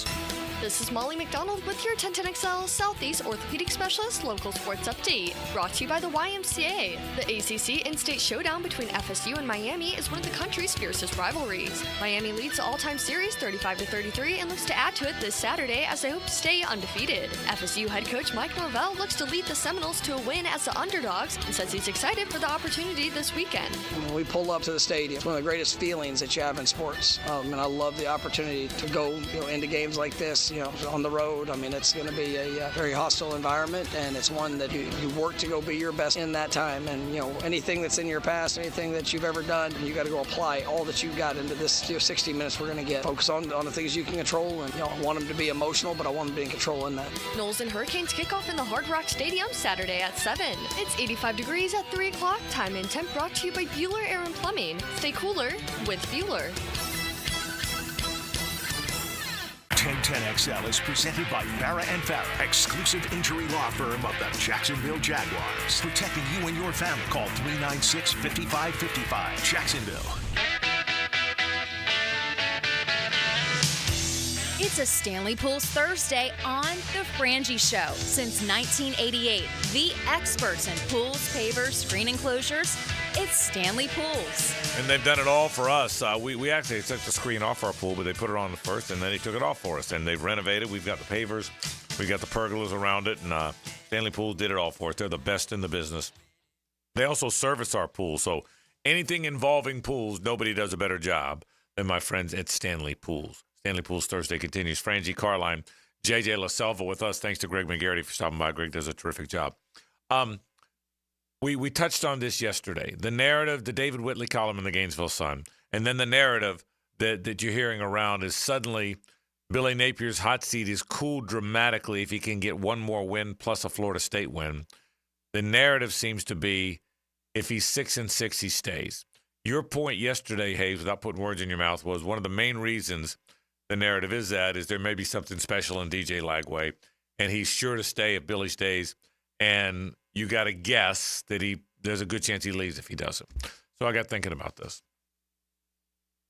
This is Molly McDonald with your 1010XL Southeast Orthopedic Specialist Local Sports Update. Brought to you by the YMCA. The ACC in-state showdown between FSU and Miami is one of the country's fiercest rivalries. Miami leads the all-time series 35-33 and looks to add to it this Saturday as they hope to stay undefeated. FSU head coach Mike Norvell looks to lead the Seminoles to a win as the underdogs and says he's excited for the opportunity this weekend. When we pull up to the stadium, it's one of the greatest feelings that you have in sports. And I love the opportunity to go into games like this. On the road. I mean, it's going to be a very hostile environment, and it's one that you work to go be your best in that time. And, anything that's in your past, anything that you've ever done, you got to go apply all that you've got into this 60 minutes we're going to get. Focus on the things you can control, and, I want them to be emotional, but I want them to be in control in that. Noles and Hurricanes kick off in the Hard Rock Stadium Saturday at 7. It's 85 degrees at 3 o'clock. Time and temp brought to you by Bueller Air and Plumbing. Stay cooler with Bueller. 1010XL is presented by Farah & Farah, exclusive injury law firm of the Jacksonville Jaguars. Protecting you and your family. Call 396-5555. Jacksonville. It's a Stanley Pools Thursday on The Frangie Show. Since 1988, the experts in pools, pavers, screen enclosures, it's Stanley Pools. And they've done it all for us. We actually took the screen off our pool, but they put it on first, and then they took it off for us. And they've renovated. We've got the pavers. We've got the pergolas around it. And Stanley Pools did it all for us. They're the best in the business. They also service our pool. So anything involving pools, nobody does a better job than my friends at Stanley Pools. Stanley Pools Thursday continues. Frangie Carlyon, JJ LaSelva with us. Thanks to Greg McGarity for stopping by. Greg does a terrific job. We touched on this yesterday. The narrative, the David Whitley column in the Gainesville Sun, and then the narrative that you're hearing around is suddenly Billy Napier's hot seat is cooled dramatically if he can get one more win plus a Florida State win. The narrative seems to be if he's 6-6, he stays. Your point yesterday, Hays, without putting words in your mouth, was one of the main reasons the narrative is there may be something special in DJ Lagway, and he's sure to stay if Billy stays. And you got to guess that there's a good chance he leaves if he doesn't. So I got thinking about this.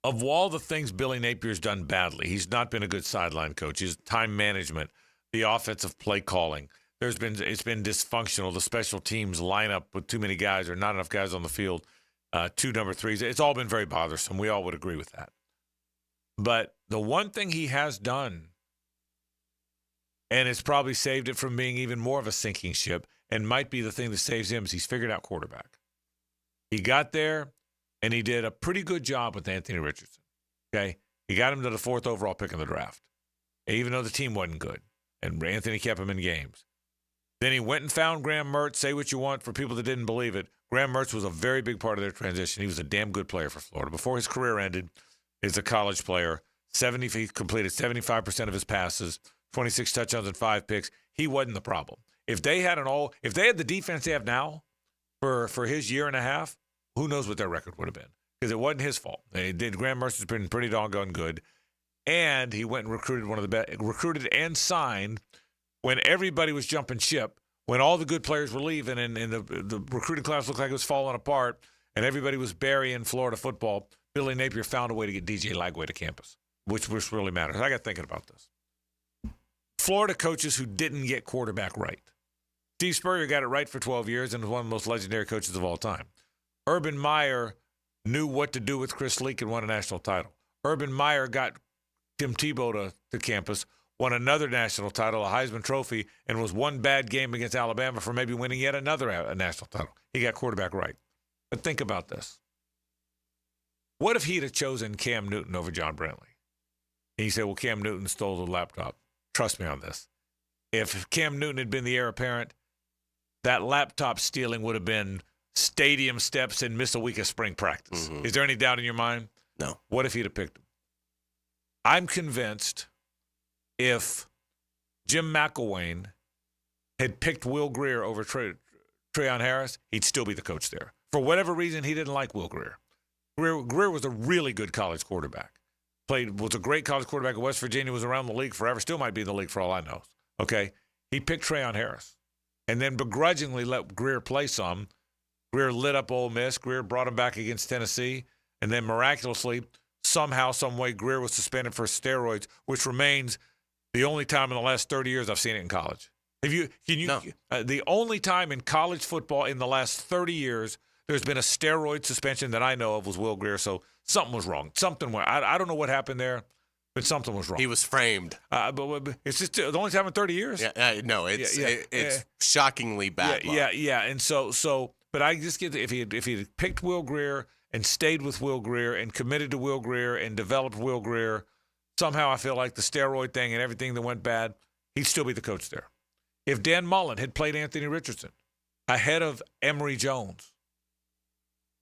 Of all the things Billy Napier's done badly, he's not been a good sideline coach. His time management, the offensive play calling, it's been dysfunctional. The special teams lineup with too many guys or not enough guys on the field, 2 number 3s. It's all been very bothersome. We all would agree with that. But the one thing he has done, and it's probably saved it from being even more of a sinking ship, and might be the thing that saves him, is he's figured out quarterback. He got there, and he did a pretty good job with Anthony Richardson. Okay? He got him to the 4th overall pick in the draft, even though the team wasn't good, and Anthony kept him in games. Then he went and found Graham Mertz. Say what you want for people that didn't believe it. Graham Mertz was a very big part of their transition. He was a damn good player for Florida. Before his career ended, as a college player, he completed 75% of his passes, 26 touchdowns and 5 picks. He wasn't the problem. If they had the defense they have now for his year and a half, who knows what their record would have been? Because it wasn't his fault. Graham Mertz has been pretty doggone good, and he went and recruited and signed when everybody was jumping ship, when all the good players were leaving, and the recruiting class looked like it was falling apart, and everybody was burying Florida football. Billy Napier found a way to get DJ Lagway to campus, which really matters. I got thinking about this. Florida coaches who didn't get quarterback right. Steve Spurrier got it right for 12 years and was one of the most legendary coaches of all time. Urban Meyer knew what to do with Chris Leak and won a national title. Urban Meyer got Tim Tebow to campus, won another national title, a Heisman Trophy, and was one bad game against Alabama for maybe winning yet another national title. He got quarterback right. But think about this. What if he'd have chosen Cam Newton over John Brantley? And you say, well, Cam Newton stole the laptop. Trust me on this. If Cam Newton had been the heir apparent, that laptop stealing would have been stadium steps and miss a week of spring practice. Mm-hmm. Is there any doubt in your mind? No. What if he'd have picked him? I'm convinced if Jim McElwain had picked Will Grier over Treon Harris, he'd still be the coach there. For whatever reason, he didn't like Will Grier. Grier was a really good college quarterback. Was a great college quarterback at West Virginia, was around the league forever, still might be in the league for all I know. Okay? He picked Treon Harris and then begrudgingly let Grier play some. Grier lit up Ole Miss. Grier brought him back against Tennessee. And then miraculously, somehow, some way, Grier was suspended for steroids, which remains the only time in the last 30 years I've seen it in college. No. The only time in college football in the last 30 years there's been a steroid suspension that I know of was Will Grier. So something was wrong. I don't know what happened there, but something was wrong. He was framed. But it's just the only time in 30 years. Yeah, no, it's shockingly bad. Yeah. And so, but I just get if he had picked Will Grier and stayed with Will Grier and committed to Will Grier and developed Will Grier, somehow I feel like the steroid thing and everything that went bad, he'd still be the coach there. If Dan Mullen had played Anthony Richardson ahead of Emory Jones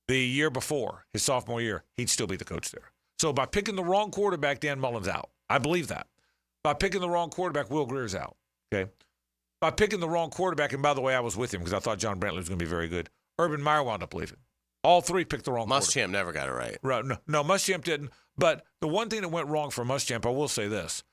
the year before, his sophomore year, he'd still be the coach there. So by picking the wrong quarterback, Dan Mullen's out. I believe that. By picking the wrong quarterback, Will Grier's out. Okay. By picking the wrong quarterback, and by the way, I was with him because I thought John Brantley was going to be very good. Urban Meyer wound up leaving. All three picked the wrong quarterback. Muschamp never got it right. Right. No, Muschamp didn't. But the one thing that went wrong for Muschamp, I will say this.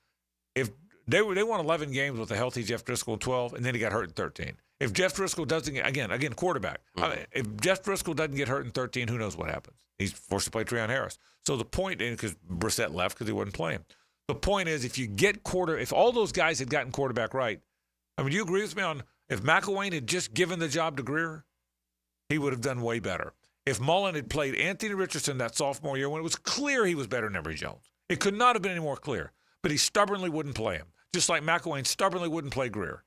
If they won 11 games with a healthy Jeff Driscoll in 12, and then he got hurt in 13. If Jeff Driscoll doesn't get, again, quarterback. Mm-hmm. If Jeff Driscoll doesn't get hurt in 13, who knows what happens? He's forced to play Treon Harris. So the point, because Brissett left because he wasn't playing. The point is, if all those guys had gotten quarterback right, I mean, do you agree with me on if McElwain had just given the job to Grier, he would have done way better. If Mullen had played Anthony Richardson that sophomore year when it was clear he was better than Emory Jones, it could not have been any more clear. But he stubbornly wouldn't play him, just like McElwain stubbornly wouldn't play Grier.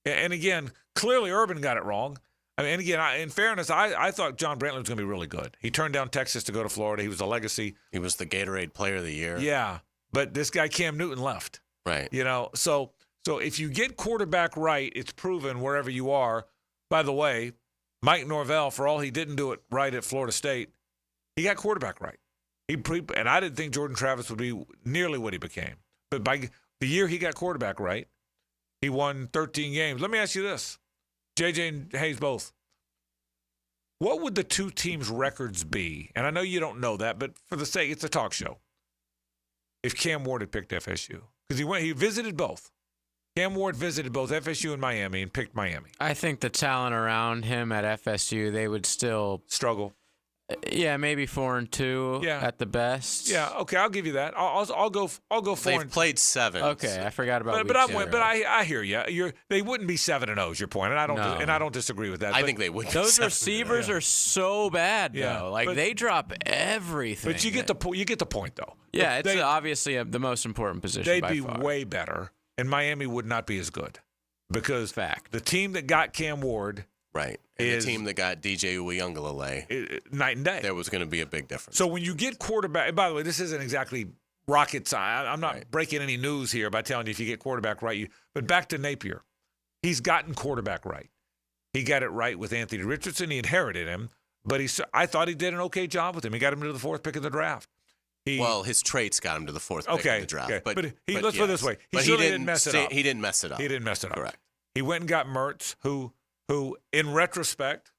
And again, clearly Urban got it wrong. I mean, and again, in fairness, I thought John Brantley was going to be really good. He turned down Texas to go to Florida. He was a legacy. He was the Gatorade Player of the Year. Yeah, but this guy Cam Newton left. Right. So if you get quarterback right, it's proven wherever you are. By the way, Mike Norvell, for all he didn't do it right at Florida State, he got quarterback right. And I didn't think Jordan Travis would be nearly what he became. But by the year he got quarterback right, he won 13 games. Let me ask you this, JJ and Hays both. What would the two teams' records be? And I know you don't know that, but for the sake, it's a talk show. If Cam Ward had picked FSU, because he visited both. Cam Ward visited both FSU and Miami and picked Miami. I think the talent around him at FSU, they would still struggle. Yeah, maybe 4-2 at the best. Yeah, okay, I'll give you that. I'll go 4. They've played 7. Okay, I forgot about. But I hear you. They wouldn't be 7-0. Is your point, and I don't disagree with that. I think they would. Those receivers are so bad though. Like they drop everything. But you get the point though. Yeah, it's obviously the most important position. They'd be way better, and Miami would not be as good because the team that got Cam Ward. Right. And the team that got DJ Uiagalelei, night and day. There was going to be a big difference. So when you get quarterback, and by the way, this isn't exactly rocket science. I'm not breaking any news here by telling you if you get quarterback right. But back to Napier. He's gotten quarterback right. He got it right with Anthony Richardson. He inherited him, but I thought he did an okay job with him. He got him to the 4th pick of the draft. His traits got him to the 4th pick of the draft. Okay. But let's put it this way. He didn't mess it up. He didn't mess it up. He didn't mess it up. Correct. He went and got Mertz, who in retrospect,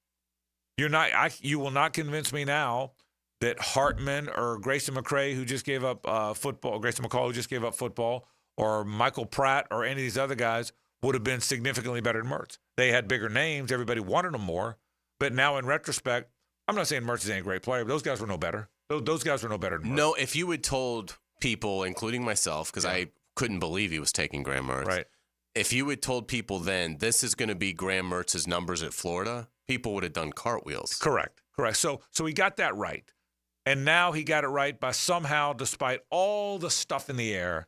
you will not convince me now that Hartman or Grayson McCray, who just gave up football, Grayson McCall, who just gave up football, or Michael Pratt or any of these other guys would have been significantly better than Mertz. They had bigger names. Everybody wanted them more. But now in retrospect, I'm not saying Mertz is a great player, but those guys were no better. Those guys were no better than Mertz. No, if you had told people, including myself, because I couldn't believe he was taking Graham Mertz. Right. If you had told people then this is going to be Graham Mertz's numbers at Florida, people would have done cartwheels. Correct. So he got that right. And now he got it right by somehow, despite all the stuff in the air,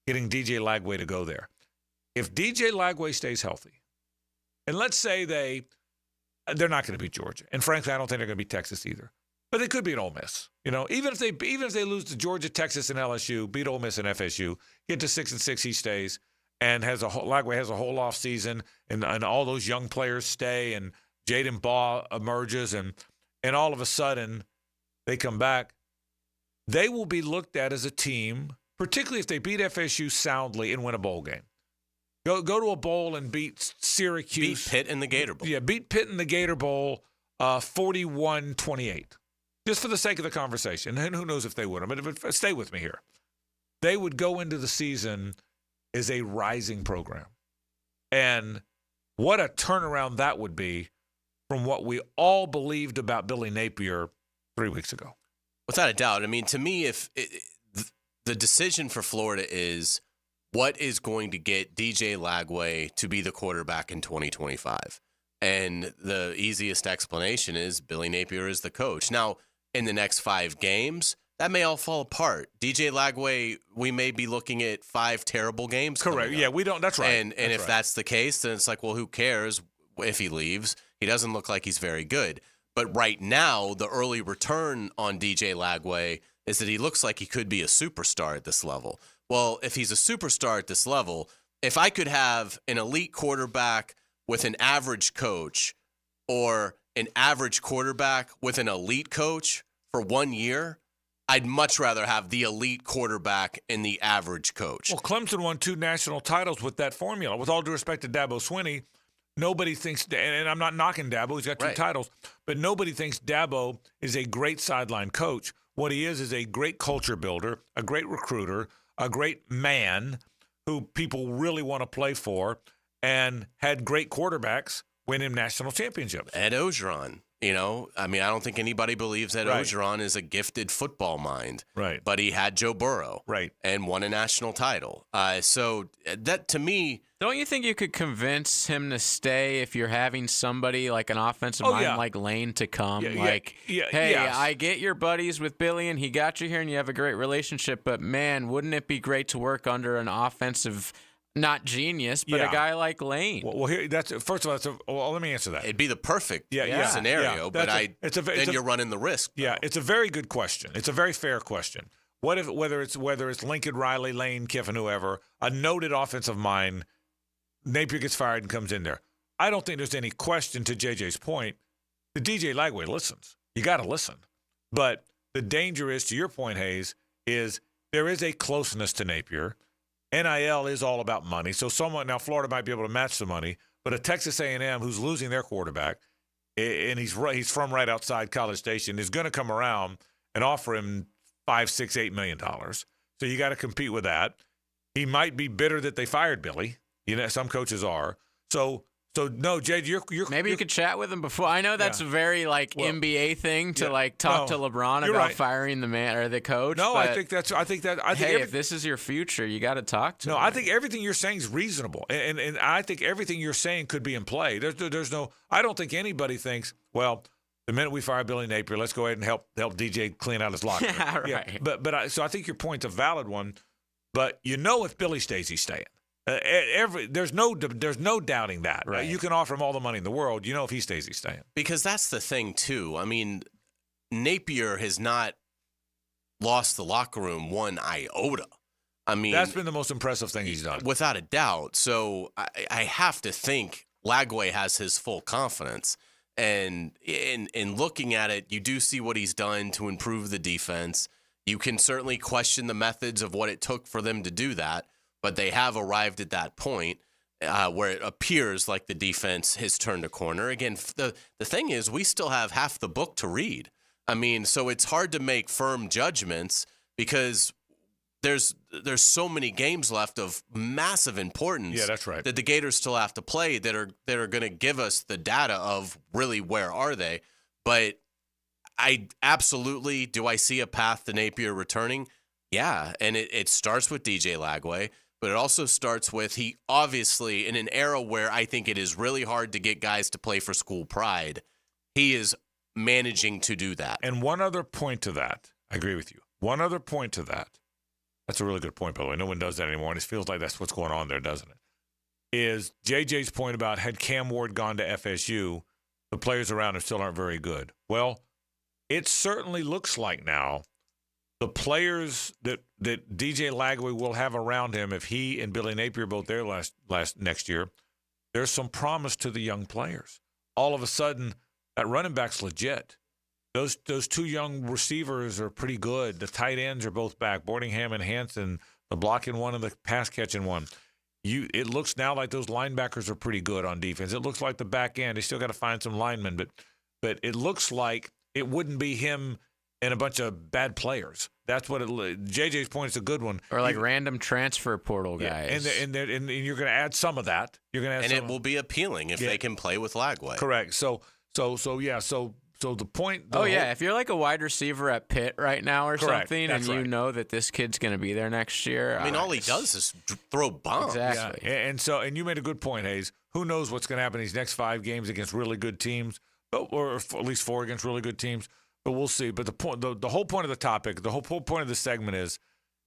getting DJ Lagway to go there. If DJ Lagway stays healthy, and let's say they're not going to beat Georgia, and frankly, I don't think they're going to beat Texas either. But they could beat Ole Miss. Even if they lose to Georgia, Texas, and LSU, beat Ole Miss and FSU, get to 6-6, he stays, and Lagway has a whole off season, and all those young players stay, and Jaden Baugh emerges, and all of a sudden they come back. They will be looked at as a team, particularly if they beat FSU soundly and win a bowl game. Go to a bowl and beat Syracuse. Beat Pitt in the Gator Bowl. Yeah, beat Pitt in the Gator Bowl 41-28. Just for the sake of the conversation. And who knows if they would have. But stay with me here. They would go into the season as a rising program. And what a turnaround that would be from what we all believed about Billy Napier 3 weeks ago. Without a doubt. I mean, to me, the decision for Florida is what is going to get DJ Lagway to be the quarterback in 2025. And the easiest explanation is Billy Napier is the coach. Now, in the next 5 games, that may all fall apart. DJ Lagway, we may be looking at 5 terrible games. Correct. Yeah, we don't. That's right. And if that's the case, then it's like, well, who cares if he leaves? He doesn't look like he's very good. But right now, the early return on DJ Lagway is that he looks like he could be a superstar at this level. Well, if he's a superstar at this level, if I could have an elite quarterback with an average coach or an average quarterback with an elite coach for 1 year, I'd much rather have the elite quarterback and the average coach. Well, Clemson won 2 national titles with that formula. With all due respect to Dabo Swinney, nobody thinks, and I'm not knocking Dabo, he's got 2 titles, but nobody thinks Dabo is a great sideline coach. What he is a great culture builder, a great recruiter, a great man who people really want to play for, and had great quarterbacks win him national championships. Ed Orgeron, I don't think anybody believes Ed Orgeron is a gifted football mind. Right. But he had Joe Burrow. Right. And won a national title. So that, to me... Don't you think you could convince him to stay if you're having somebody like an offensive mind like Lane to come? Hey, yes. I get your buddies with Billy, and he got you here, and you have a great relationship, but, man, wouldn't it be great to work under an offensive... Not genius, but a guy like Lane. Well, here first of all, let me answer that. It'd be the perfect scenario, but then you're running the risk. Though. Yeah, it's a very good question. It's a very fair question. What if whether it's Lincoln Riley, Lane Kiffin, whoever, a noted offensive mind, Napier gets fired and comes in there? I don't think there's any question to JJ's point. The DJ Lagway listens. You got to listen. But the danger is, to your point, Hays, is there is a closeness to Napier. NIL is all about money. So now Florida might be able to match the money, but a Texas A&M who's losing their quarterback, and he's from right outside College Station, is going to come around and offer him $5, $6, $8 million. So you got to compete with that. He might be bitter that they fired Billy. Some coaches are. So no, Jade, you're maybe you could chat with him before. I know that's a very NBA thing to talk to LeBron about firing the man or the coach. No, but I think if this is your future, you got to talk to him. No, I think everything you're saying is reasonable, and I think everything you're saying could be in play. There's no. I don't think anybody thinks, well, the minute we fire Billy Napier, let's go ahead and help DJ clean out his locker room. Right. Yeah, so I think your point's a valid one. But if Billy stays, he's staying. There's no doubting that. Right. You can offer him all the money in the world. If he stays, he's staying. Because that's the thing, too. I mean, Napier has not lost the locker room one iota. I mean, that's been the most impressive thing he's done. Without a doubt. So I have to think Lagway has his full confidence. And in looking at it, you do see what he's done to improve the defense. You can certainly question the methods of what it took for them to do that. But they have arrived at that point where it appears like the defense has turned a corner. Again, the thing is, we still have half the book to read. I mean, so it's hard to make firm judgments because there's so many games left of massive importance. Yeah, that's right. That the Gators still have to play that are going to give us the data of really where are they. But I absolutely do I see a path to Napier returning? Yeah, and it starts with DJ Lagway. But it also starts with he obviously, in an era where I think it is really hard to get guys to play for school pride, he is managing to do that. And one other point to that, I agree with you. One other point to that, that's a really good point, by the way. No one does that anymore, and it feels like that's what's going on there, doesn't it? Is JJ's point about had Cam Ward gone to FSU, the players around him still aren't very good. Well, it certainly looks like now the players that DJ Lagway will have around him, if he and Billy Napier are both there next year, there's some promise to the young players. All of a sudden, that running back's legit. Those two young receivers are pretty good. The tight ends are both back, Boardingham and Hansen, the blocking one and the pass catching one. It looks now like those linebackers are pretty good on defense. It looks like the back end. They still got to find some linemen, but it looks like it wouldn't be him and a bunch of bad players. That's what JJ's point is a good one. Or like random transfer portal guys. Yeah, and you're going to add some of that. You're going to add and it will be appealing if they can play with Lagway. Correct. So the point. If you're like a wide receiver at Pitt right now or Correct. something, That's and you right. know that this kid's going to be there next year. I mean, all he does is throw bombs. Exactly. Yeah. And you made a good point, Hays. Who knows what's going to happen these next 5 games against really good teams, or at least 4 against really good teams. But we'll see. But the whole point of the topic, the whole point of the segment is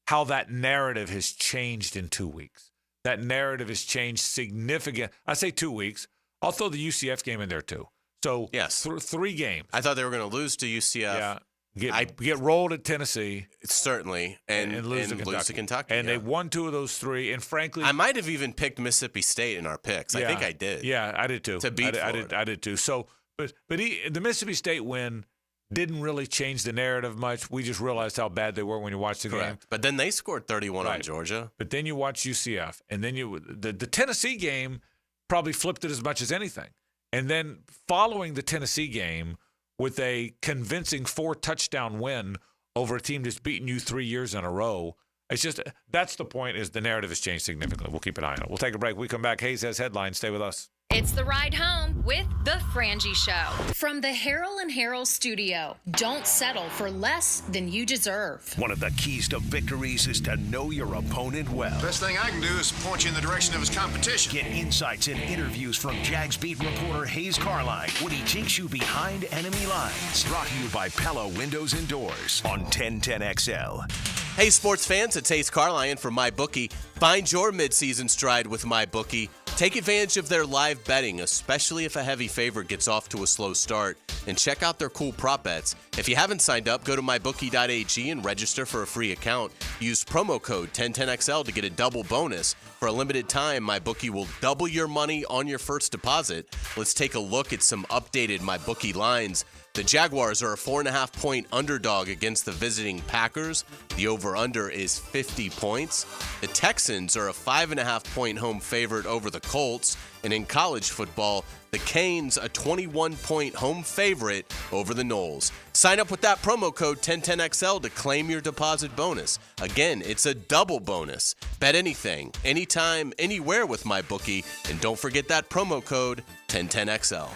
how that narrative has changed in 2 weeks. That narrative has changed significant. I say 2 weeks. I'll throw the UCF game in there too. So yes, 3 games. I thought they were going to lose to UCF. Yeah, get rolled at Tennessee. Certainly, and lose to Kentucky. And they won 2 of those 3. And frankly, I might have even picked Mississippi State in our picks. I think I did. Yeah, I did too. To beat I did too. So, but the Mississippi State win didn't really change the narrative much. We just realized how bad they were when you watched the game. But then they scored 31 on Georgia. But then you watch UCF, and then the Tennessee game probably flipped it as much as anything. And then following the Tennessee game with a convincing 4-touchdown win over a team that's beaten you 3 years in a row, it's just that's the point, is the narrative has changed significantly. We'll keep an eye on it. We'll take a break. We come back. Hays has headlines. Stay with us. It's the ride home with the Frangie Show. From the Harold and Harold studio, don't settle for less than you deserve. One of the keys to victories is to know your opponent well. Best thing I can do is point you in the direction of his competition. Get insights and interviews from Jags beat reporter Hays Carlyon when he takes you behind enemy lines. Brought to you by Pella Windows and Doors on 1010XL. Hey, sports fans, it's Hays Carlyon from MyBookie. Find your midseason stride with MyBookie. Take advantage of their live betting, especially if a heavy favorite gets off to a slow start, and check out their cool prop bets. If you haven't signed up, go to mybookie.ag and register for a free account. Use promo code 1010XL to get a double bonus. For a limited time, MyBookie will double your money on your first deposit. Let's take a look at some updated MyBookie lines. The Jaguars are a 4.5-point underdog against the visiting Packers. The over-under is 50 points. The Texans are a 5.5-point home favorite over the Colts. And in college football, the Canes a 21-point home favorite over the Knowles. Sign up with that promo code 1010XL to claim your deposit bonus. Again, it's a double bonus. Bet anything, anytime, anywhere with MyBookie. And don't forget that promo code 1010XL.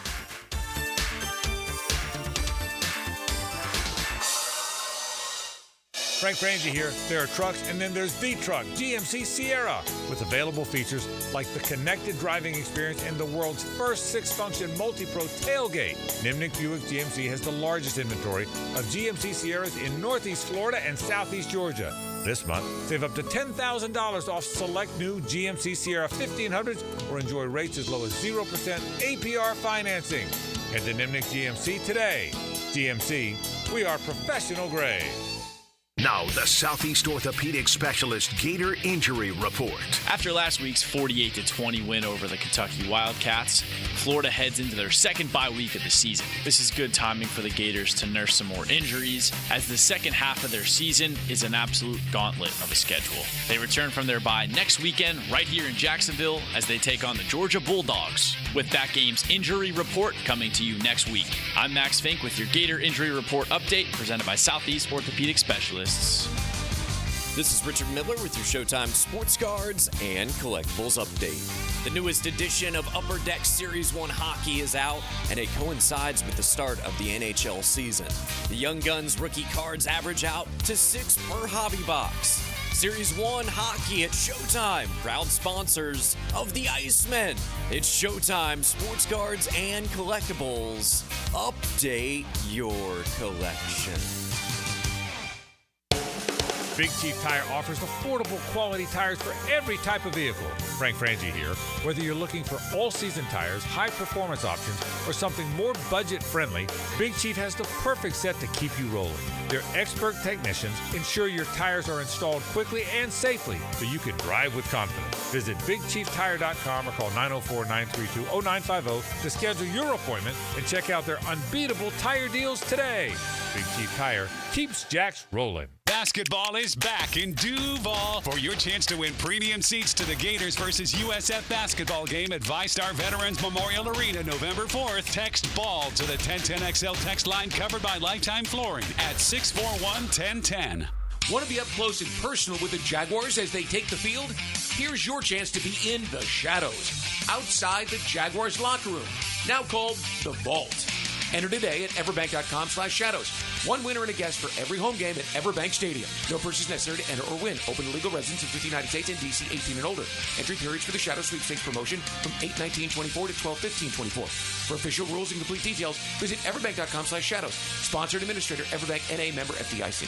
Frank Frangie here. There are trucks, and then there's the truck, GMC Sierra, with available features like the connected driving experience and the world's first 6-function multi-pro tailgate. Nimnik Buick GMC has the largest inventory of GMC Sierras in Northeast Florida and Southeast Georgia. This month, save up to $10,000 off select new GMC Sierra 1500s or enjoy rates as low as 0% APR financing. Head to Nimnik GMC today. GMC, we are professional grade. Now, the Southeast Orthopedic Specialist Gator Injury Report. After last week's 48-20 win over the Kentucky Wildcats, Florida heads into their second bye week of the season. This is good timing for the Gators to nurse some more injuries, as the second half of their season is an absolute gauntlet of a schedule. They return from their bye next weekend right here in Jacksonville as they take on the Georgia Bulldogs, with that game's injury report coming to you next week. I'm Max Fink with your Gator Injury Report update presented by Southeast Orthopedic Specialists. This is Richard Miller with your Showtime Sports Cards and Collectibles Update. The newest edition of Upper Deck Series 1 hockey is out, and it coincides with the start of the NHL season. The Young Guns rookie cards average out to 6 per hobby box. Series 1 hockey at Showtime, proud sponsors of the Icemen. It's Showtime Sports Cards and Collectibles. Update your collection. Big Chief Tire offers affordable quality tires for every type of vehicle. Frank Frangie here. Whether you're looking for all-season tires, high-performance options, or something more budget-friendly, Big Chief has the perfect set to keep you rolling. Their expert technicians ensure your tires are installed quickly and safely so you can drive with confidence. Visit BigChiefTire.com or call 904-932-0950 to schedule your appointment and check out their unbeatable tire deals today. Big Chief Tire keeps Jacks rolling. Basketball is back in Duval. For your chance to win premium seats to the Gators versus USF basketball game at VyStar Veterans Memorial Arena November 4th, text BALL to the 1010XL text line covered by Lifetime Flooring at 641-1010. Want to be up close and personal with the Jaguars as they take the field? Here's your chance to be in the shadows, outside the Jaguars locker room, now called the Vault. Enter today at everbank.com/shadows. One winner and a guest for every home game at Everbank Stadium. No purchase necessary to enter or win. Open to legal residents in 50 United States and D.C. 18 and older. Entry periods for the Shadow Sweepstakes promotion from 8/19/24 to 12/15/24. For official rules and complete details, visit everbank.com/shadows. Sponsored administrator, Everbank NA, member FDIC.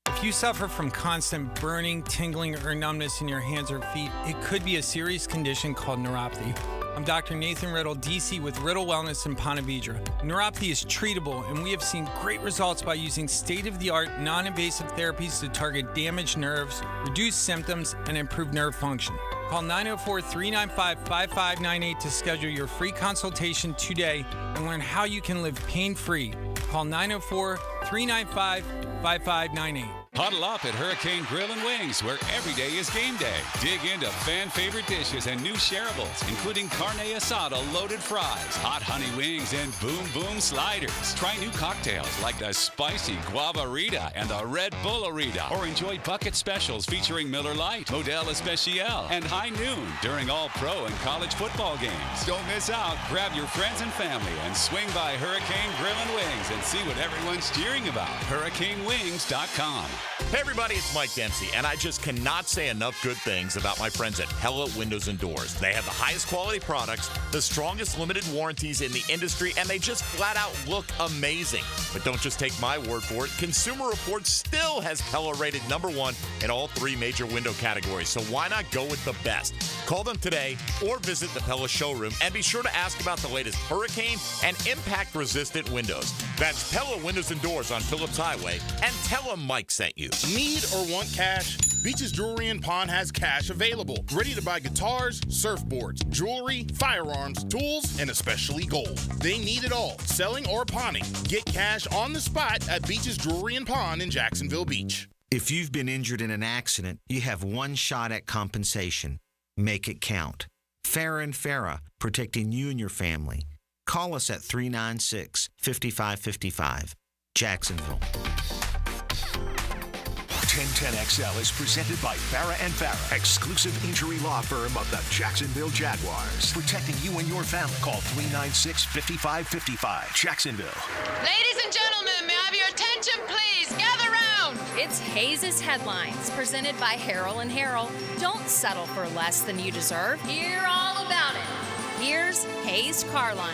If you suffer from constant burning, tingling, or numbness in your hands or feet, it could be a serious condition called neuropathy. I'm Dr. Nathan Riddle, DC, with Riddle Wellness in Ponte Vedra. Neuropathy is treatable, and we have seen great results by using state-of-the-art, non-invasive therapies to target damaged nerves, reduce symptoms, and improve nerve function. Call 904-395-5598 to schedule your free consultation today and learn how you can live pain-free. Call 904-395-5598. Huddle up at Hurricane Grill and Wings, where every day is game day. Dig into fan-favorite dishes and new shareables, including carne asada loaded fries, hot honey wings, and boom boom sliders. Try new cocktails like the spicy Guavarita and the Red Bullarita, or enjoy bucket specials featuring Miller Lite, Modelo Especial, and High Noon during all pro and college football games. Don't miss out. Grab your friends and family and swing by Hurricane Grill and Wings and see what everyone's cheering about. HurricaneWings.com. Hey everybody, it's Mike Dempsey, and I just cannot say enough good things about my friends at Pella Windows and Doors. They have the highest quality products, the strongest limited warranties in the industry, and they just flat out look amazing. But don't just take my word for it. Consumer Reports still has Pella rated #1 in all 3 major window categories, so why not go with the best? Call them today or visit the Pella showroom, and be sure to ask about the latest hurricane and impact-resistant windows. That's Pella Windows and Doors on Phillips Highway, and tell them Mike sent you. Need or want cash? Beach's Jewelry and Pawn has cash available. Ready to buy guitars, surfboards, jewelry, firearms, tools, and especially gold. They need it all, selling or pawning. Get cash on the spot at Beach's Jewelry and Pawn in Jacksonville Beach. If you've been injured in an accident, you have one shot at compensation. Make it count. Farah and Farah, protecting you and your family. Call us at 396-5555. Jacksonville. 1010XL is presented by Farah and Farah, exclusive injury law firm of the Jacksonville Jaguars. Protecting you and your family. Call 396-5555. Jacksonville. Ladies and gentlemen, may I have your attention, please? Gather round. It's Hays' Headlines, presented by Harrell and Harrell. Don't settle for less than you deserve. Hear all about it. Here's Hays Carlyon.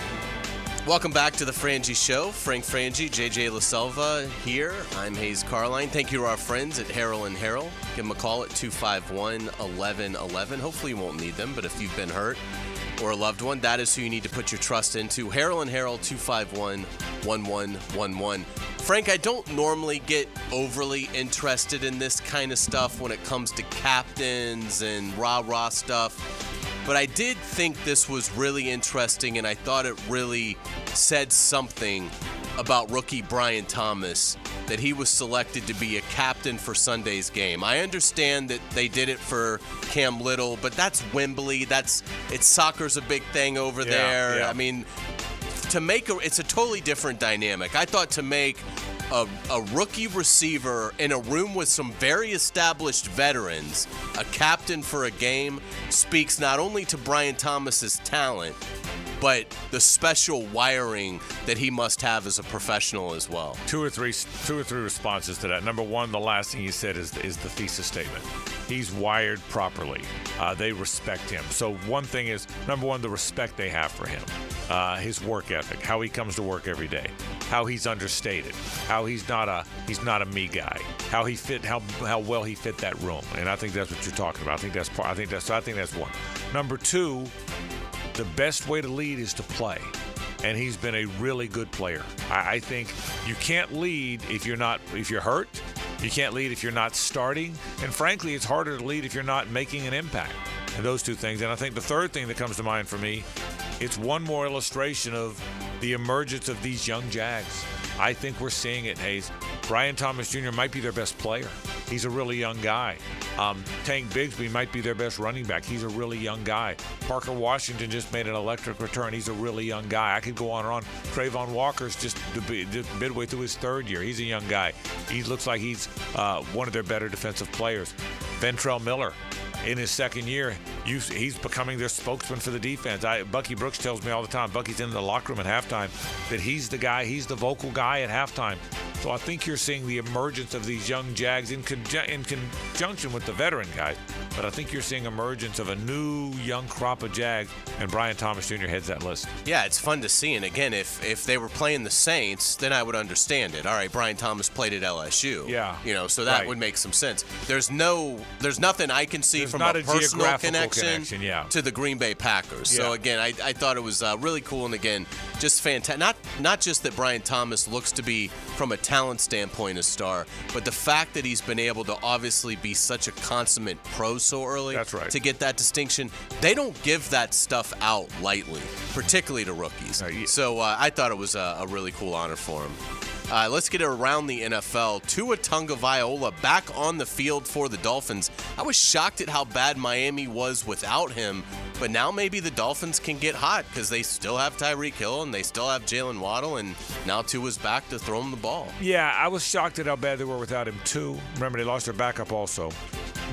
Welcome back to the Frangie Show. Frank Frangie, JJ LaSelva here. I'm Hays Carlyon. Thank you to our friends at Harrell and Harrell. Give them a call at 251-1111. Hopefully you won't need them, but if you've been hurt or a loved one, that is who you need to put your trust into. Harrell and Harrell, 251-1111. Frank, I don't normally get overly interested in this kind of stuff when it comes to captains and rah-rah stuff. But I did think this was really interesting, and I thought it really said something about rookie Brian Thomas, that he was selected to be a captain for Sunday's game. I understand that they did it for Cam Little, but that's Wembley. Soccer's a big thing over there. Yeah. I mean, it's a totally different dynamic. I thought to make a rookie receiver in a room with some very established veterans, a captain for a game, speaks not only to Brian Thomas's talent, but the special wiring that he must have as a professional as well. Two or three responses to that. Number one, the last thing he said is the thesis statement. He's wired properly. They respect him. So one thing is, number one, the respect they have for him. His work ethic, how he comes to work every day, how he's understated, how he's not a me guy, how well he fit that room. And I think that's what you're talking about. I think that's one. Number two, the best way to lead is to play. And he's been a really good player. I think you can't lead if you're hurt. You can't lead if you're not starting. And frankly, it's harder to lead if you're not making an impact. And those two things. And I think the third thing that comes to mind for me, it's one more illustration of the emergence of these young Jags. I think we're seeing it, Hays. Brian Thomas Jr. might be their best player. He's a really young guy. Tank Bigsby might be their best running back. He's a really young guy. Parker Washington just made an electric return. He's a really young guy. I could go on and on. Trayvon Walker's just midway through his third year. He's a young guy. He looks like he's one of their better defensive players. Ventrell Miller, in his second year, he's becoming their spokesman for the defense. Bucky Brooks tells me all the time, Bucky's in the locker room at halftime, that he's the guy, he's the vocal guy at halftime. So I think you're seeing the emergence of these young Jags in conjunction with the veteran guys. But I think you're seeing emergence of a new young crop of Jags, and Brian Thomas Jr. heads that list. Yeah, it's fun to see. And again, if they were playing the Saints, then I would understand it. All right, Brian Thomas played at LSU. Yeah. So that would make some sense. There's nothing I can see from not a personal connection yeah. to the Green Bay Packers. Yeah. So again, I thought it was really cool, and again, just fantastic. Not just that Brian Thomas looks to be, from a talent standpoint, a star, but the fact that he's been able to obviously be such a consummate pro so early. That's right. To get that distinction. They don't give that stuff out lightly, particularly to rookies. So I thought it was a really cool honor for him. Let's get around the NFL. Tua Tagovailoa back on the field for the Dolphins. I was shocked at how bad Miami was without him, but now maybe the Dolphins can get hot because they still have Tyreek Hill and they still have Jalen Waddle, and now Tua's back to throw him the ball. Yeah, I was shocked at how bad they were without him too. Remember, they lost their backup also.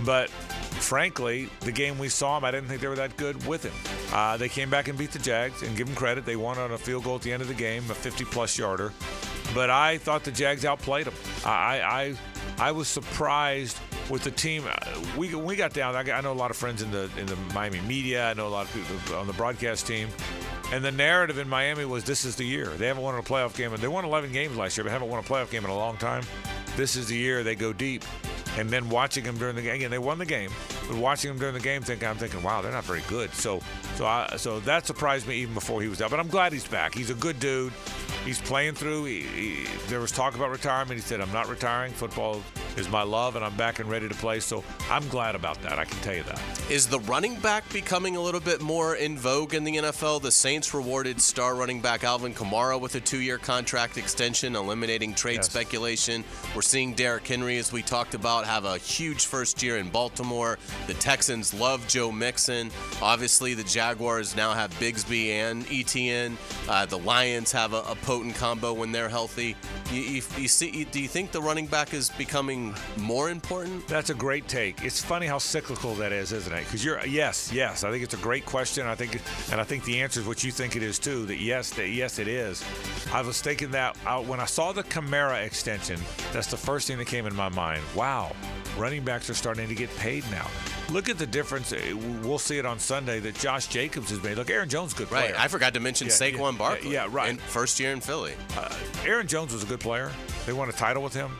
But frankly, the game we saw him, I didn't think they were that good with him. They came back and beat the Jags, and give them credit. They won on a field goal at the end of the game, a 50-plus yarder. But I thought the Jags outplayed them. I was surprised with the team. We got down. I know a lot of friends in the Miami media. I know a lot of people on the broadcast team. And the narrative in Miami was, this is the year. They haven't won a playoff game. And they won 11 games last year, but haven't won a playoff game in a long time. This is the year they go deep. And then watching them during the game, again, they won the game, but watching them during the game, I'm thinking, wow, they're not very good. So that surprised me even before he was out. But I'm glad he's back. He's a good dude. He's playing through. There was talk about retirement. He said, I'm not retiring. Football is my love, and I'm back and ready to play. So I'm glad about that. I can tell you that. Is the running back becoming a little bit more in vogue in the NFL? The Saints rewarded star running back Alvin Kamara with a 2-year contract extension, eliminating trade speculation. We're seeing Derrick Henry, as we talked about, have a huge first year in Baltimore. The Texans love Joe Mixon. Obviously, the Jaguars now have Bigsby and Etienne. The Lions have a potent combo when they're healthy. Do you think the running back is becoming more important? That's a great take. It's funny how cyclical that is, isn't it? Because yes. I think it's a great question. I think the answer is what you think it is too. That yes, it is. I was thinking that when I saw the Kamara extension. That's the first thing that came in my mind. Wow, running backs are starting to get paid now. Look at the difference. We'll see it on Sunday that Josh Jacobs has made. Look, Aaron Jones is a good player. Right. I forgot to mention Saquon Barkley. Yeah, right. First year in Philly. Aaron Jones was a good player. They won a title with him.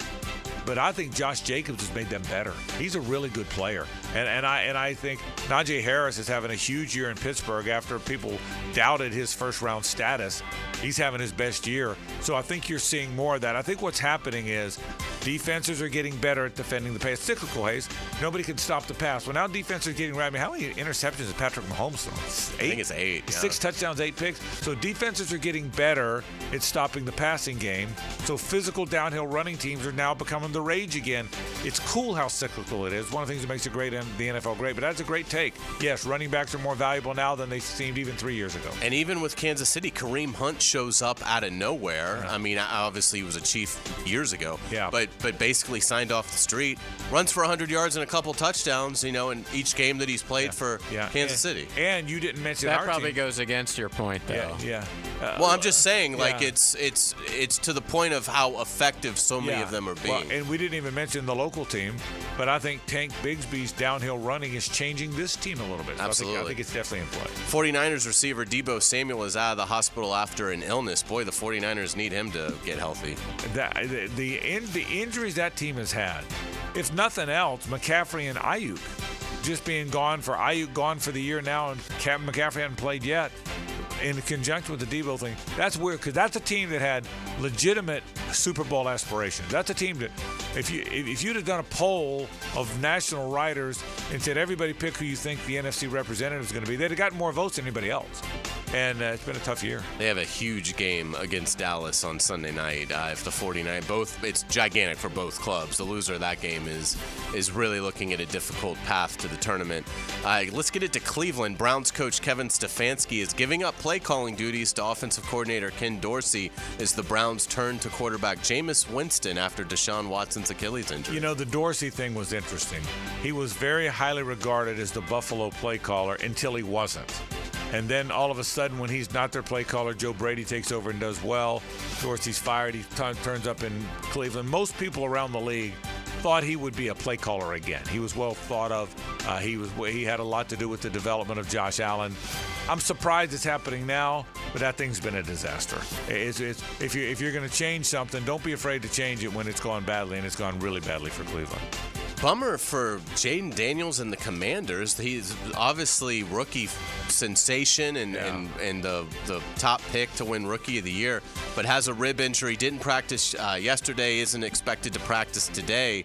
But I think Josh Jacobs has made them better. He's a really good player. And I think Najee Harris is having a huge year in Pittsburgh after people doubted his first-round status. He's having his best year. So I think you're seeing more of that. I think what's happening is defenses are getting better at defending the pass. It's cyclical, Hays. Nobody can stop the pass. Well, now defenses are getting right. I mean, how many interceptions has Patrick Mahomes thrown? 8? I think it's 8. Yeah. 6 touchdowns, 8 picks. So defenses are getting better at stopping the passing game. So physical downhill running teams are now becoming the rage again. It's cool how cyclical it is. One of the things that makes a great the NFL great. But that's a great take. Yes, running backs are more valuable now than they seemed even 3 years ago. And even with Kansas City, Kareem Hunt shows up out of nowhere. Yeah. I mean, obviously he was a Chief years ago. Yeah. But basically signed off the street, runs for 100 yards and a couple touchdowns, in each game that he's played for Kansas City. And you didn't mention that our probably team. goes against your point, though. Yeah. Well, I'm just saying, it's to the point of how effective so many of them are being. Well, and we didn't even mention the local team, but I think Tank Bigsby's downhill running is changing this team a little bit. So Absolutely. I think it's definitely in play. 49ers receiver Deebo Samuel is out of the hospital after an illness. Boy, the 49ers need him to get healthy. The injuries that team has had, if nothing else, McCaffrey and Ayuk just being gone for the year now, and McCaffrey hadn't played yet. In conjunction with the Deebo thing, that's weird because that's a team that had legitimate Super Bowl aspirations. That's a team that, if you'd have done a poll of national writers and said everybody pick who you think the NFC representative is going to be, they'd have gotten more votes than anybody else. And it's been a tough year. They have a huge game against Dallas on Sunday night. If the 49ers, it's gigantic for both clubs. The loser of that game is really looking at a difficult path to the tournament. Let's get it to Cleveland. Browns coach Kevin Stefanski is giving up play calling duties to offensive coordinator Ken Dorsey as the Browns turn to quarterback Jameis Winston after Deshaun Watson's Achilles injury. The Dorsey thing was interesting. He was very highly regarded as the Buffalo play caller until he wasn't. And then all of a sudden, when he's not their play caller, Joe Brady takes over and does well. Dorsey's fired. He turns up in Cleveland. Most people around the league thought he would be a play caller again. He was well thought of. He had a lot to do with the development of Josh Allen. I'm surprised it's happening now, but that thing's been a disaster. If you're going to change something, don't be afraid to change it when it's gone badly, and it's gone really badly for Cleveland. Bummer for Jaden Daniels and the Commanders. He's obviously rookie sensation and the top pick to win Rookie of the Year, but has a rib injury. Didn't practice yesterday, isn't expected to practice today.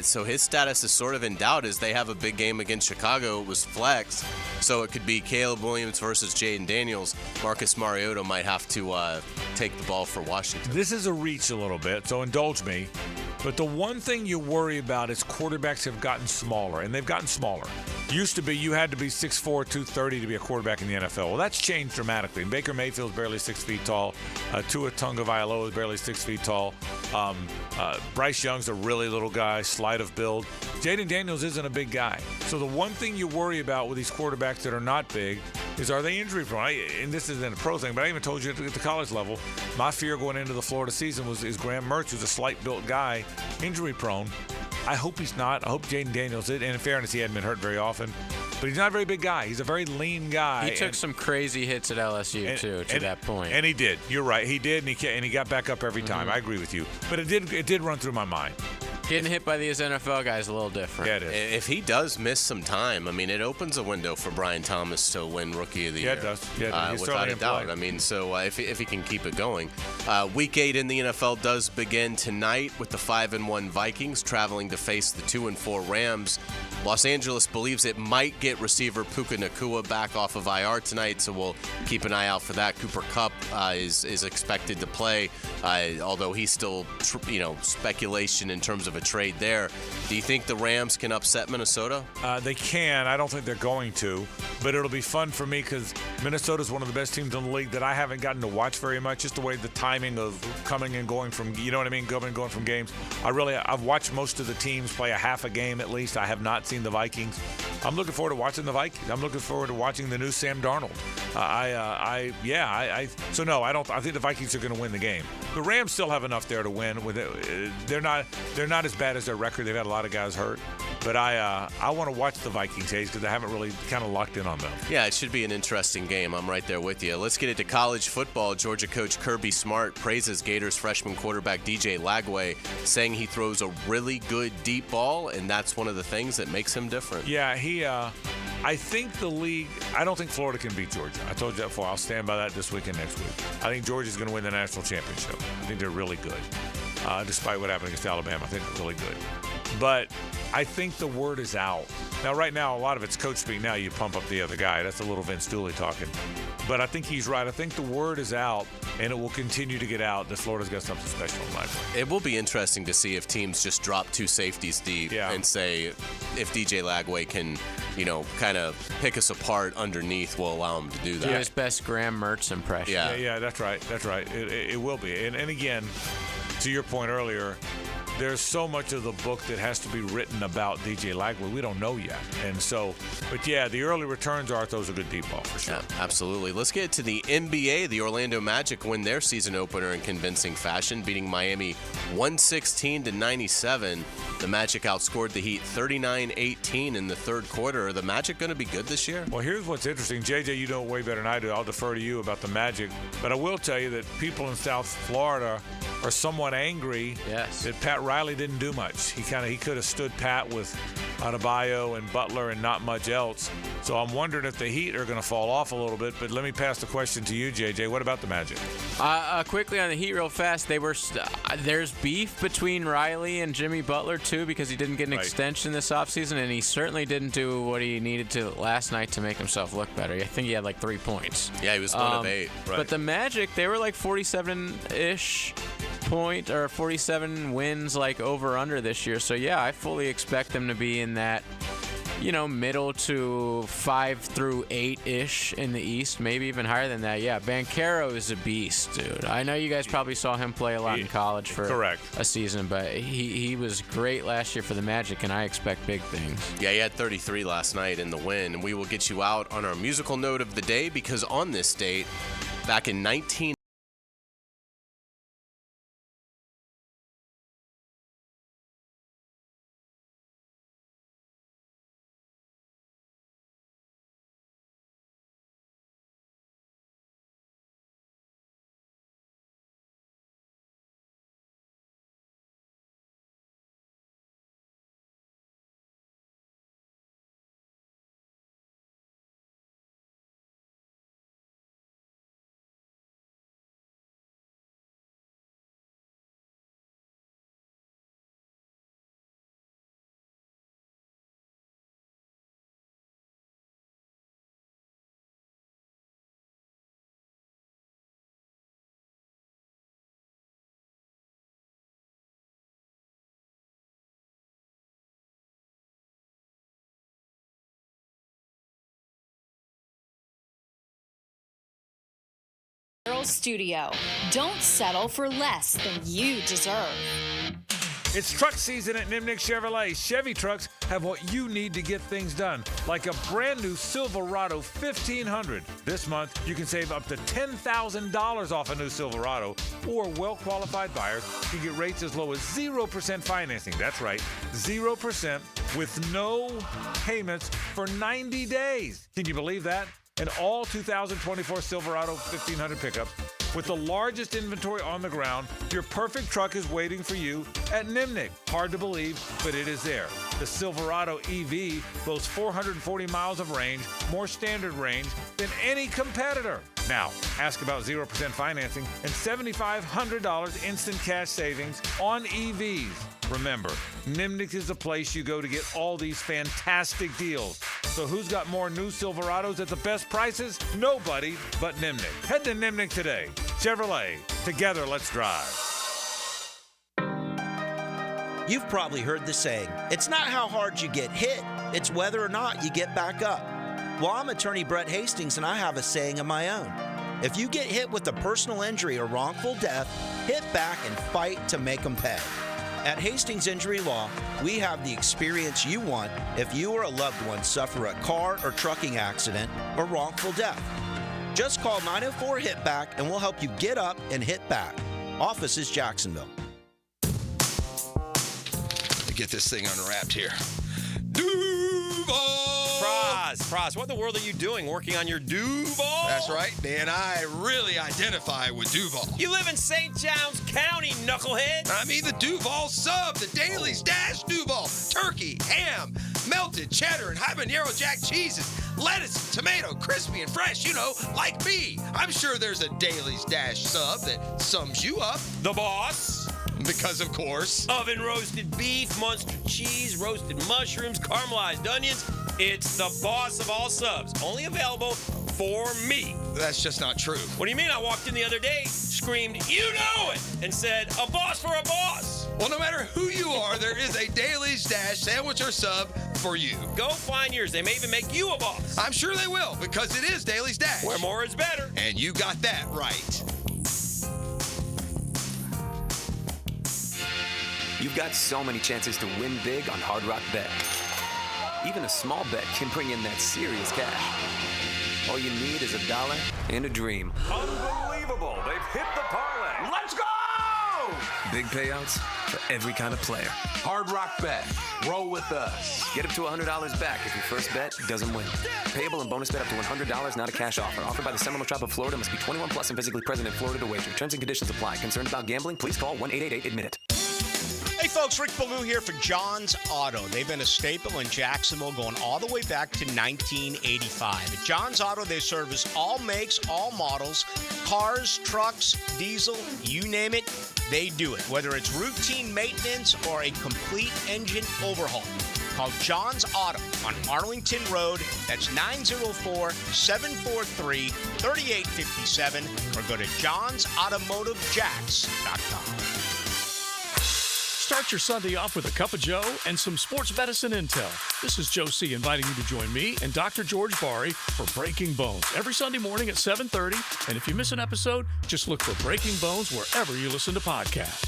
So his status is sort of in doubt as they have a big game against Chicago. It was flex, so it could be Caleb Williams versus Jaden Daniels. Marcus Mariota might have to take the ball for Washington. This is a reach a little bit, so indulge me. But the one thing you worry about is quarterbacks have gotten smaller, and they've gotten smaller. Used to be you had to be 6'4", 230 to be a quarterback in the NFL. Well, that's changed dramatically. Baker Mayfield's barely 6 feet tall. Tua Tagovailoa is barely 6 feet tall. Bryce Young's a really little guy, slight of build. Jaden Daniels isn't a big guy. So the one thing you worry about with these quarterbacks that are not big is, are they injury prone? And this isn't a pro thing, but I even told you at the college level, my fear going into the Florida season is Graham Mertz, who's a slight built guy, injury prone. I hope he's not. I hope Jaden Daniels is. And in fairness, he hadn't been hurt very often. But he's not a very big guy. He's a very lean guy. He took some crazy hits at LSU, to that point. And he did. You're right. He did, and he got back up every time. I agree with you. But it did run through my mind. Getting hit by these NFL guys is a little different. Yeah, it is. If he does miss some time, it opens a window for Brian Thomas to win Rookie of the Year. Yeah, it does. Yeah, without a doubt. So if he can keep it going. Week 8 in the NFL does begin tonight with the 5-1 Vikings traveling to face the 2-4 Rams. Los Angeles believes it might get receiver Puka Nacua back off of IR tonight, so we'll keep an eye out for that. Cooper Kupp is expected to play, although he's still speculation in terms of a trade there. Do you think the Rams can upset Minnesota? They can. I don't think they're going to, but it'll be fun for me because Minnesota's one of the best teams in the league that I haven't gotten to watch very much. Just the way the timing of coming and going from, going from games. I've watched most of the teams play a half a game at least. I have not seen the Vikings. I'm looking forward to watching the Vikings. I'm looking forward to watching the new Sam Darnold. I think the Vikings are going to win the game. The Rams still have enough there to win. They're not as bad as their record. They've had a lot of guys hurt. But I want to watch the Vikings, Hays, because I haven't really kind of locked in on them. Yeah, it should be an interesting game. I'm right there with you. Let's get into college football. Georgia coach Kirby Smart praises Gators freshman quarterback DJ Lagway, saying he throws a really good deep ball, and that's one of the things that makes him different. Yeah, I think the league, I don't think Florida can beat Georgia. I told you that before. I'll stand by that this week and next week. I think Georgia's going to win the national championship. I think they're really good. Despite what happened against Alabama, I think they're really good. But I think the word is out. Now, right now, a lot of it's coach speak. Now you pump up the other guy. That's a little Vince Dooley talking. But I think he's right. I think the word is out, and it will continue to get out that Florida's got something special in mind. It will be interesting to see if teams just drop 2 safeties deep and say if DJ Lagway can, kind of pick us apart underneath, we'll allow him to do that. Do his best Graham Mertz impression. Yeah, that's right. It will be. And again, to your point earlier, there's so much of the book that has to be written about DJ Lagway. We don't know yet. And so, but yeah, the early returns are those a good deep ball for sure. Yeah, absolutely. Let's get to the NBA. The Orlando Magic win their season opener in convincing fashion, beating Miami 116-97. The Magic outscored the Heat 39-18 in the third quarter. Are the Magic going to be good this year? Well, here's what's interesting. JJ, you know it way better than I do. I'll defer to you about the Magic. But I will tell you that people in South Florida are somewhat angry that Pat Riley didn't do much. He could have stood pat with Adebayo and Butler and not much else. So I'm wondering if the Heat are going to fall off a little bit. But let me pass the question to you, JJ. What about the Magic? Quickly on the Heat real fast, there's beef between Riley and Jimmy Butler too because he didn't get an extension this offseason, and he certainly didn't do what he needed to last night to make himself look better. I think he had like 3 points. Yeah, he was 1 of 8. Right. But the Magic, they were like 47-ish point or 47 wins like over under this year. So yeah, I fully expect them to be in that middle to 5 through 8-ish in the East, maybe even higher than that. Yeah, Banchero is a beast, dude. I know you guys probably saw him play a lot in college for a season, but he was great last year for the Magic, and I expect big things. Yeah, he had 33 last night in the win, and we will get you out on our musical note of the day because on this date, back in 19... Studio. Don't settle for less than you deserve. It's truck season at Nimnick Chevrolet. Chevy trucks have what you need to get things done, like a brand new Silverado 1500. This month, you can save up to $10,000 off a new Silverado, or well-qualified buyers can get rates as low as 0% financing. That's right, 0% with no payments for 90 days. Can you believe that? An all 2024 Silverado 1500 pickup with the largest inventory on the ground. Your perfect truck is waiting for you at Nimnick. Hard to believe, but it is there. The Silverado EV boasts 440 miles of range, more standard range than any competitor. Now, ask about 0% financing and $7,500 instant cash savings on EVs. Remember, Nimnick is the place you go to get all these fantastic deals. So who's got more new Silverados at the best prices? Nobody but Nimnick. Head to Nimnick today. Chevrolet. Together, let's drive. You've probably heard the saying, it's not how hard you get hit, it's whether or not you get back up. Well, I'm attorney Brett Hastings, and I have a saying of my own. If you get hit with a personal injury or wrongful death, hit back and fight to make them pay. At Hastings Injury Law, we have the experience you want if you or a loved one suffer a car or trucking accident or wrongful death. Just call 904-HIT-BACK and we'll help you get up and hit back. Office is Jacksonville. Get this thing unwrapped here. Duval! Praz, what in the world are you doing working on your Duval? That's right, man. I really identify with Duval. You live in St. Johns County, knucklehead. I mean the Duval sub, the Dailies Dash Duval. Turkey, ham, melted cheddar, and habanero jack cheeses. Lettuce, tomato, crispy and fresh, like me. I'm sure there's a Dailies Dash sub that sums you up. The boss. Because, of course, oven roasted beef, Munster cheese, roasted mushrooms, caramelized onions. It's the boss of all subs. Only available for me. That's just not true. What do you mean? I walked in the other day, screamed, "You know it!" and said, "A boss for a boss." Well, no matter who you are, there is a Daily Stash sandwich or sub for you. Go find yours. They may even make you a boss. I'm sure they will, because it is Daily Stash. Where more is better. And you got that right. You've got so many chances to win big on Hard Rock Bet. Even a small bet can bring in that serious cash. All you need is $1 and a dream. Unbelievable. They've hit the parlay. Let's go! Big payouts for every kind of player. Hard Rock Bet. Roll with us. Get up to $100 back if your first bet doesn't win. Payable and bonus bet up to $100, not a cash offer. Offered by the Seminole Tribe of Florida. Must be 21 plus and physically present in Florida to wager. Terms and conditions apply. Concerned about gambling? Please call 1-888-ADMIT-IT. Hey folks, Rick Ballou here for John's Auto. They've been a staple in Jacksonville going all the way back to 1985. At John's Auto, they service all makes, all models, cars, trucks, diesel, you name it, they do it. Whether it's routine maintenance or a complete engine overhaul. Call John's Auto on Arlington Road. That's 904-743-3857 or go to johnsautomotivejacks.com. Start your Sunday off with a cup of Joe and some sports medicine intel. This is Joe C. inviting you to join me and Dr. George Bari for Breaking Bones every Sunday morning at 7:30. And if you miss an episode, just look for Breaking Bones wherever you listen to podcasts.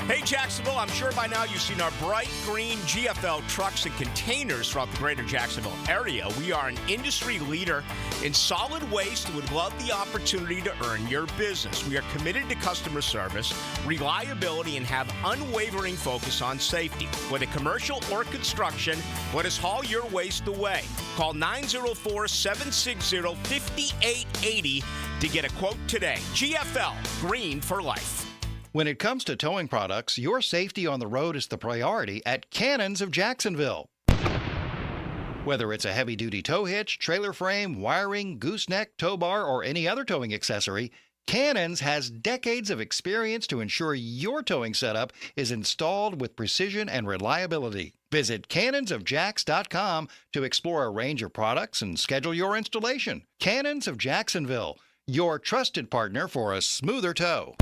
Hey Jacksonville, I'm sure by now you've seen our bright green GFL trucks and containers throughout the greater Jacksonville area. We are an industry leader in solid waste and would love the opportunity to earn your business. We are committed to customer service, reliability, and have unwavering focus on safety. Whether commercial or construction, let us haul your waste away. Call 904-760-5880 to get a quote today. GFL, green for life. When it comes to towing products, your safety on the road is the priority at Cannons of Jacksonville. Whether it's a heavy-duty tow hitch, trailer frame, wiring, gooseneck, tow bar, or any other towing accessory, Cannons has decades of experience to ensure your towing setup is installed with precision and reliability. Visit cannonsofjacks.com to explore a range of products and schedule your installation. Cannons of Jacksonville, your trusted partner for a smoother tow.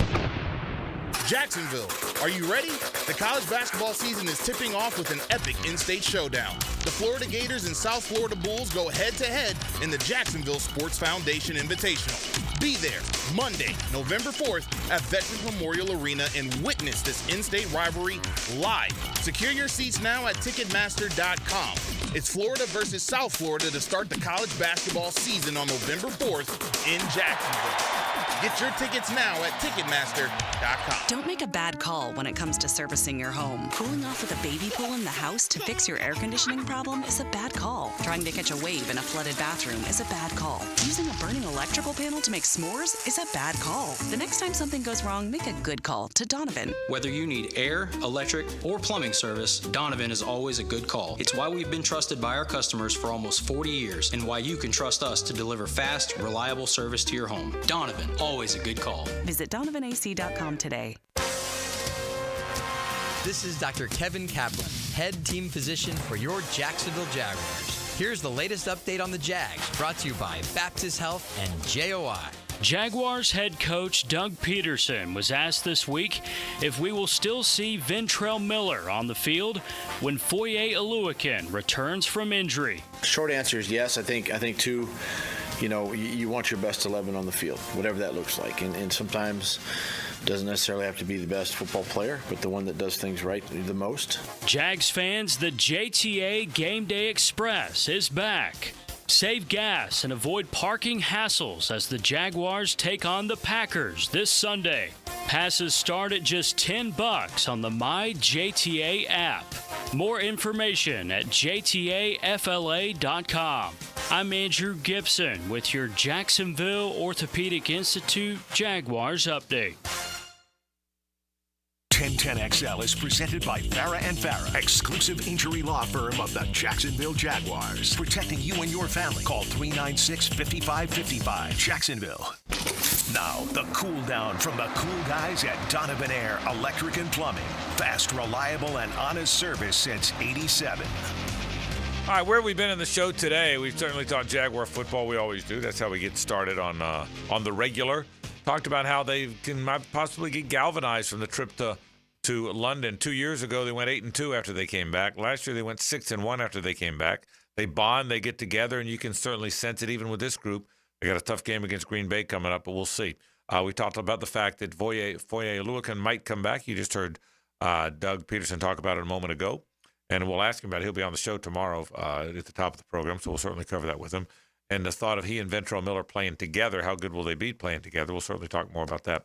Jacksonville, are you ready? The college basketball season is tipping off with an epic in-state showdown. The Florida Gators and South Florida Bulls go head-to-head in the Jacksonville Sports Foundation Invitational. Be there Monday, November 4th at Veterans Memorial Arena and witness this in-state rivalry live. Secure your seats now at Ticketmaster.com. It's Florida versus South Florida to start the college basketball season on November 4th in Jacksonville. Get your tickets now at Ticketmaster.com. Don't make a bad call when it comes to servicing your home. Cooling off with a baby pool in the house to fix your air conditioning problem is a bad call. Trying to catch a wave in a flooded bathroom is a bad call. Using a burning electrical panel to make s'mores is a bad call. The next time something goes wrong, make a good call to Donovan. Whether you need air, electric, or plumbing service, Donovan is always a good call. It's why we've been trusted by our customers for almost 40 years and why you can trust us to deliver fast, reliable service to your home. Donovan, always a good call. Visit DonovanAC.com today. This is Dr. Kevin Kaplan, head team physician for your Jacksonville Jaguars. Here's the latest update on the Jags, brought to you by Baptist Health and JOI. Jaguars head coach Doug Peterson was asked this week if we will still see Ventrell Miller on the field when Foye Oluokun returns from injury. Short answer is yes. I think too, you want your best 11 on the field, whatever that looks like. And sometimes it doesn't necessarily have to be the best football player, but the one that does things right the most. Jags fans, the JTA Game Day Express is back. Save gas and avoid parking hassles as the Jaguars take on the Packers this Sunday. Passes start at just $10 on the MyJTA app. More information at jtafla.com. I'm Andrew Gibson with your Jacksonville Orthopedic Institute Jaguars update. 1010XL is presented by Farah & Farah, exclusive injury law firm of the Jacksonville Jaguars. Protecting you and your family. Call 396-5555. Jacksonville. Now, the cool down from the cool guys at Donovan Air Electric and Plumbing. Fast, reliable, and honest service since '87. All right, where have we been in the show today? We've certainly talked Jaguar football. We always do. That's how we get started on the regular. Talked about how they might possibly get galvanized from the trip to London. 2 years ago, they went 8-2 after they came back. Last year, they went 6-1 after they came back. They bond, they get together, and you can certainly sense it even with this group. They got a tough game against Green Bay coming up, but we'll see. We talked about the fact that Foye Oluokun might come back. You just heard Doug Peterson talk about it a moment ago. And we'll ask him about it. He'll be on the show tomorrow at the top of the program, so we'll certainly cover that with him. And the thought of he and Ventrell Miller playing together, how good will they be playing together? We'll certainly talk more about that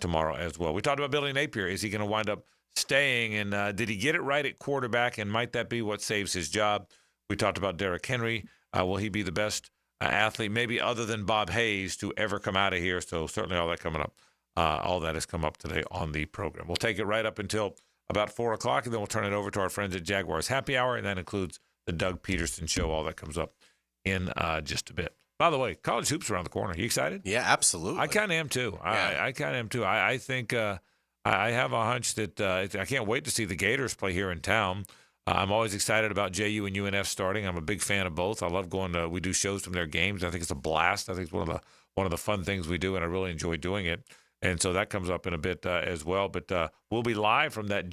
tomorrow as well. We talked about Billy Napier. Is he going to wind up staying? And did he get it right at quarterback? And might that be what saves his job? We talked about Derrick Henry. Will he be the best athlete, maybe other than Bob Hays, to ever come out of here? So certainly all that coming up. All that has come up today on the program. We'll take it right up until about 4 o'clock, and then we'll turn it over to our friends at Jaguars Happy Hour, and that includes the Doug Peterson Show. All that comes up in just a bit. By the way, college hoops around the corner. You excited? Yeah, absolutely. I kind of am too. Yeah. I kind of am too. I think I have a hunch that I can't wait to see the Gators play here in town. I'm always excited about JU and UNF starting. I'm a big fan of both. I love going to. We do shows from their games. I think it's a blast. I think it's one of the fun things we do, and I really enjoy doing it. And so that comes up in a bit as well. But we'll be live from that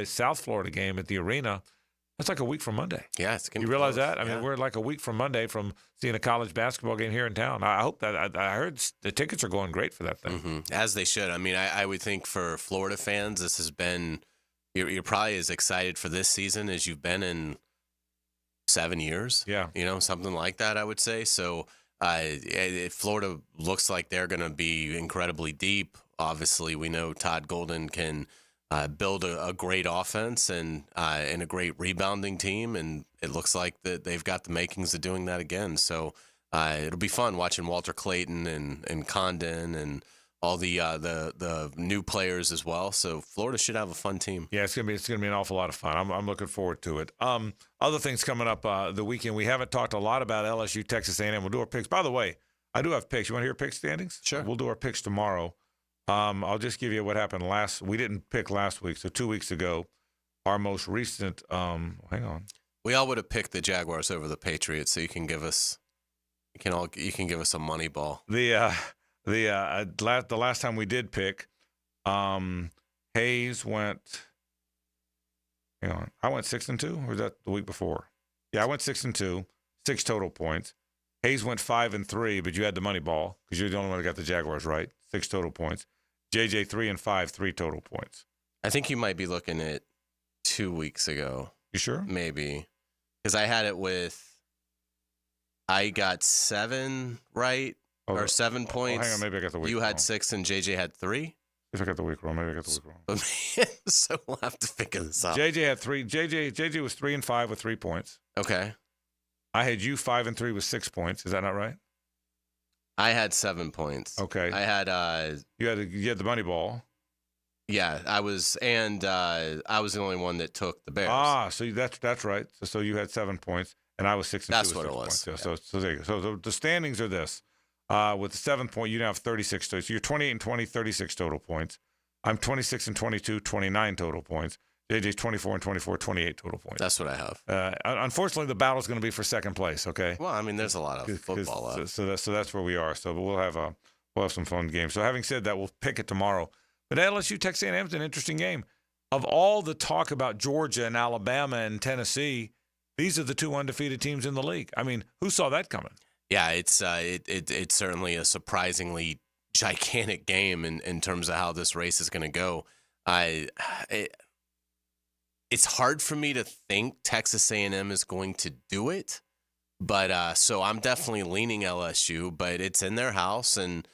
South Florida game at the arena. That's like a week from Monday. Yeah, it's gonna. You realize that? I mean, we're like a week from Monday from seeing a college basketball game here in town. I hope that. I heard the tickets are going great for that thing. Mm-hmm. As they should. I mean, I would think for Florida fans, this has been. You're probably as excited for this season as you've been in 7 years. Yeah. Something like that, I would say. So. Florida looks like they're going to be incredibly deep. Obviously, we know Todd Golden can build a great offense and a great rebounding team, and it looks like that they've got the makings of doing that again. So it'll be fun watching Walter Clayton and Condon and all the new players as well. So Florida should have a fun team. Yeah, it's gonna be an awful lot of fun. I'm looking forward to it. Other things coming up the weekend. We haven't talked a lot about LSU, Texas A&M. We'll do our picks. By the way, I do have picks. You want to hear pick standings? Sure. We'll do our picks tomorrow. I'll just give you what happened last. We didn't pick last week, so 2 weeks ago, our most recent. Hang on. We all would have picked the Jaguars over the Patriots, so you can give us a money ball. The last time we did pick, Hays went. Hang on, I went 6-2. Or was that the week before? Yeah, I went 6-2, 6 total points. Hays went 5-3, but you had the money ball because you're the only one that got the Jaguars right. 6 total points. JJ 3-5, 3 total points. I think you might be looking at 2 weeks ago. You sure? Maybe, because I had it with. I got 7 right. Or 7 points. Hang on, maybe I got the week You had wrong. 6 and JJ had 3? If I got the week wrong, maybe I got the week wrong. So we'll have to figure this out. JJ had 3. JJ was 3-5 with 3 points. Okay. I had you 5-3 with 6 points. Is that not right? I had 7 points. Okay. I had you had the money ball. Yeah, I was the only one that took the Bears. Ah, so that's right. So you had 7 points, and I was 6-2. That's with what 6 it was. points. Yeah. So there you go. So the standings are this. With the 7th point, you now have 36. So you're 28-20, 36 total points. I'm 26-22, 29 total points. JJ's 24-24, 28 total points. That's what I have. Unfortunately, the battle's going to be for second place. Okay. Well, I mean, there's a lot of football left. So that's where we are. So we'll have some fun games. So having said that, we'll pick it tomorrow. But LSU Texas A&M is an interesting game. Of all the talk about Georgia and Alabama and Tennessee, these are the 2 undefeated teams in the league. I mean, who saw that coming? Yeah, it's certainly a surprisingly gigantic game in terms of how this race is going to go. It's hard for me to think Texas A&M is going to do it, but so I'm definitely leaning LSU. But it's in their house, and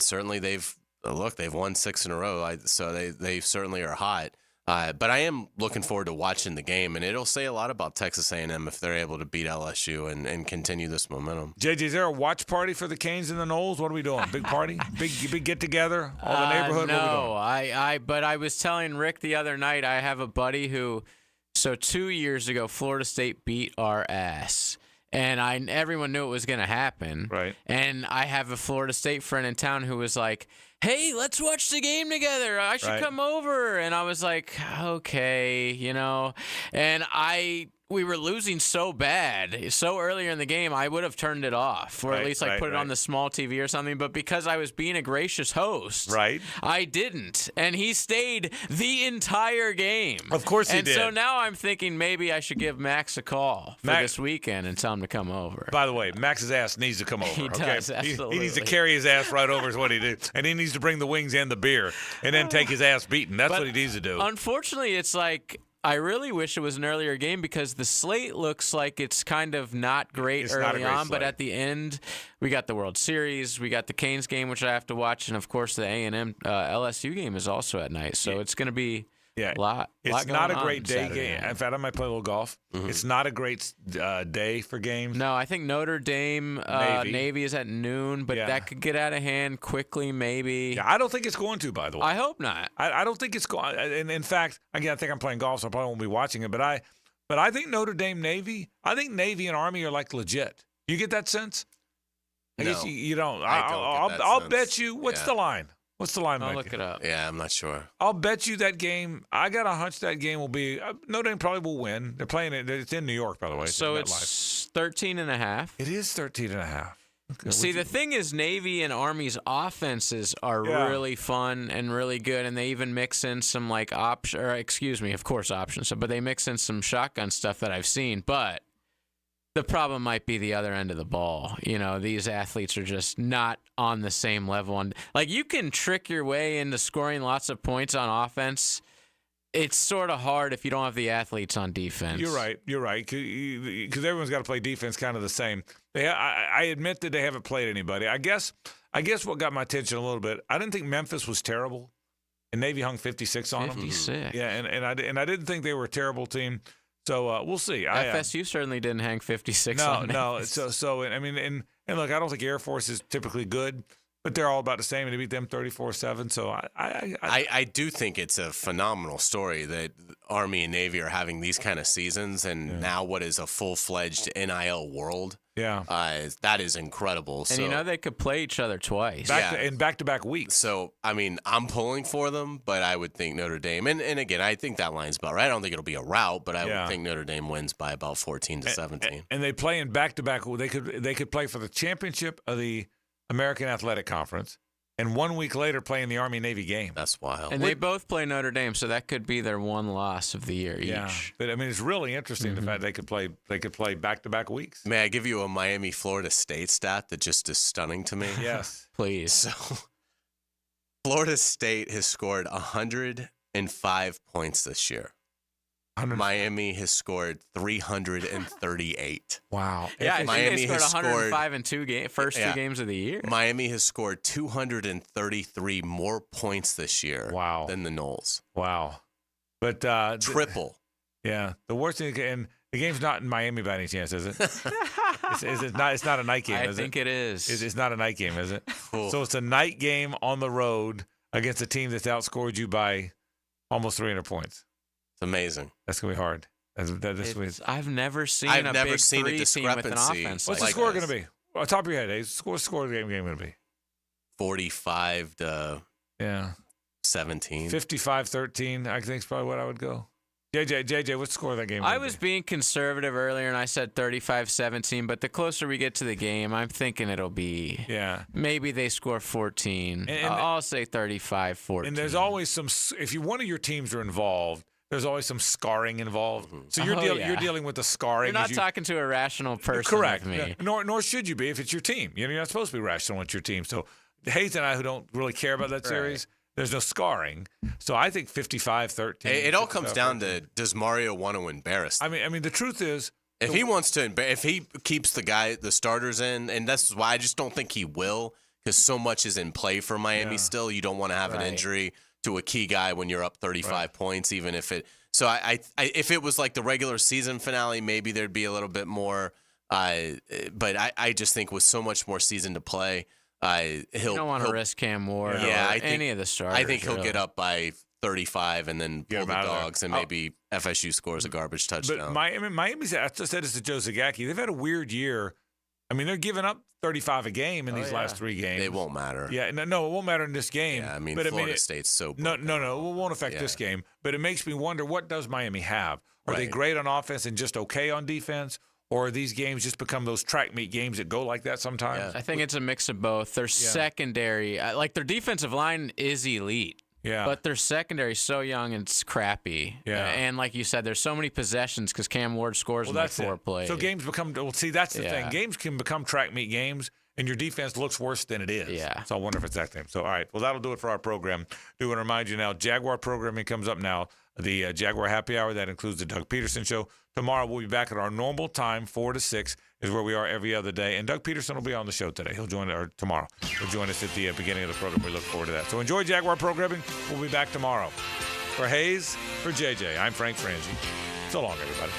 certainly they've won 6 in a row, so they certainly are hot. But I am looking forward to watching the game, and it'll say a lot about Texas A&M if they're able to beat LSU and continue this momentum. JJ, is there a watch party for the Canes and the Knowles? What are we doing? Big party? Big get together? All the neighborhood? No, but I was telling Rick the other night, I have a buddy who, so 2 years ago, Florida State beat our ass. And everyone knew it was going to happen. Right. And I have a Florida State friend in town who was like, hey, let's watch the game together. I should come over. And I was like, okay, And I we were losing so bad so earlier in the game, I would have turned it off, or at least put it on the small TV or something. But because I was being a gracious host, I didn't, and he stayed the entire game. Of course he did. And so now I'm thinking maybe I should give Max a call for this weekend and tell him to come over. By the way, Max's ass needs to come over. He does, absolutely. He needs to carry his ass right over is what he did, and he needs to bring the wings and the beer, and then take his ass beating. That's what he needs to do. Unfortunately, it's like, I really wish it was an earlier game because the slate looks like it's kind of not great early on, but at the end, we got the World Series, we got the Canes game, which I have to watch, and of course the A&M LSU game is also at night, so it's going to be a lot It's going not a on great day Saturday game. night. In fact, I might play a little golf. It's not a great day for games. No, I think Notre Dame Navy is at noon, but that could get out of hand quickly, maybe. Yeah, I don't think it's going to, by the way. I hope not. I don't think it's going. And in fact, again, I think I'm playing golf, so I probably won't be watching it. But I think Notre Dame Navy. I think Navy and Army are like legit. You get that sense? I guess you don't. I'll bet you. What's the line? What's the line? I'll look it up. Yeah, I'm not sure. I'll bet you that game. I got a hunch that game will be. Notre Dame probably will win. They're playing it. It's in New York, by the way. So it's 13.5. It is 13.5. Okay, See, the thing is, Navy and Army's offenses are really fun and really good, and they even mix in some options, but they mix in some shotgun stuff that I've seen. But the problem might be the other end of the ball. You know, these athletes are just not on the same level. And like, you can trick your way into scoring lots of points on offense. It's sort of hard if you don't have the athletes on defense. You're right. Because everyone's got to play defense kind of the same. I admit that they haven't played anybody. I guess what got my attention a little bit, I didn't think Memphis was terrible, and Navy hung 56 on them. 56. Yeah, and I didn't think they were a terrible team. So we'll see. FSU certainly didn't hang 56 on Memphis. So I mean, and look, I don't think Air Force is typically good, but they're all about the same, and they beat them 34-7. So I do think it's a phenomenal story that Army and Navy are having these kind of seasons, and now what is a full-fledged NIL world. Yeah, that is incredible. And they could play each other twice. In back-to-back weeks. So, I mean, I'm pulling for them, but I would think Notre Dame. And again, I think that line's about right. I don't think it'll be a rout, but I would think Notre Dame wins by about 14-17. And they play in back-to-back. They could play for the championship of the American Athletic Conference, and 1 week later play in the Army-Navy game. That's wild. And they both play Notre Dame, so that could be their one loss of the year each. But I mean, it's really interesting the fact they could play back-to-back weeks. May I give you a Miami-Florida State stat that just is stunning to me? Yes. Please. So, Florida State has scored 105 points this year. Miami has scored 338. Wow. Yeah, I think Miami they scored has 105 in two games of the year. Miami has scored 233 more points this year than the Noles. Wow. But triple. Yeah. The worst thing, and the game's not in Miami by any chance, is it? It's not a night game, is it? I think it is. It's not a night game, is it? Cool. So it's a night game on the road against a team that's outscored you by almost 300 points. It's amazing. That's going to be hard. I've never seen a big three team with an offense. What's the score going to be? On top of your head, Hays. What's the score of the game going to be? 45 to 17. 55-13, I think is probably what I would go. JJ, what's the score of that game? I was being conservative earlier, and I said 35-17, but the closer we get to the game, I'm thinking it'll be maybe they score 14. I'll say 35-14. And there's always some – if one of your teams are involved, there's always some scarring involved. So you're dealing with the scarring. You're not talking to a rational person. Correct. Like me. Nor should you be if it's your team. You're not supposed to be rational with your team. So Hays and I, who don't really care about that series – there's no scarring. So I think 55-13. It all comes down to, does Mario want to embarrass them? I mean, the truth is, if he wants to, if he keeps the starters in, and that's why I just don't think he will, because so much is in play for Miami still. You don't want to have an injury to a key guy when you're up 35 points, even if it. So I if it was like the regular season finale, maybe there'd be a little bit more. But I just think with so much more season to play. You don't want to risk Cam Ward or any of the starters. I think he'll get up by 35 and then pull the dogs, and maybe FSU scores a garbage touchdown. But Miami's, I said this to Joe Zagacki, they've had a weird year I mean, they're giving up 35 a game in these last 3 games. It won't matter. Yeah, no, it won't matter in this game. Yeah, I mean, but Florida State's so No, it won't affect this game. But it makes me wonder, what does Miami have? Are they great on offense and just okay on defense? Or are these games just become those track meet games that go like that sometimes? I think it's a mix of both. Their secondary, like their defensive line is elite. Yeah. But their secondary is so young and it's crappy. Yeah. And like you said, there's so many possessions because Cam Ward scores in like 4 plays. So games become, see, that's the thing. Games can become track meet games, and your defense looks worse than it is. Yeah. So I wonder if it's that thing. So, all right. Well, that'll do it for our program. Do want to remind you now, Jaguar programming comes up now. The Jaguar Happy Hour, that includes the Doug Peterson Show. Tomorrow we'll be back at our normal time, 4 to 6 is where we are every other day. And Doug Peterson will be on the show today. He'll join, or tomorrow. He'll join us at the beginning of the program. We look forward to that. So enjoy Jaguar programming. We'll be back tomorrow. For Hays, for JJ, I'm Frank Frangie. So long, everybody.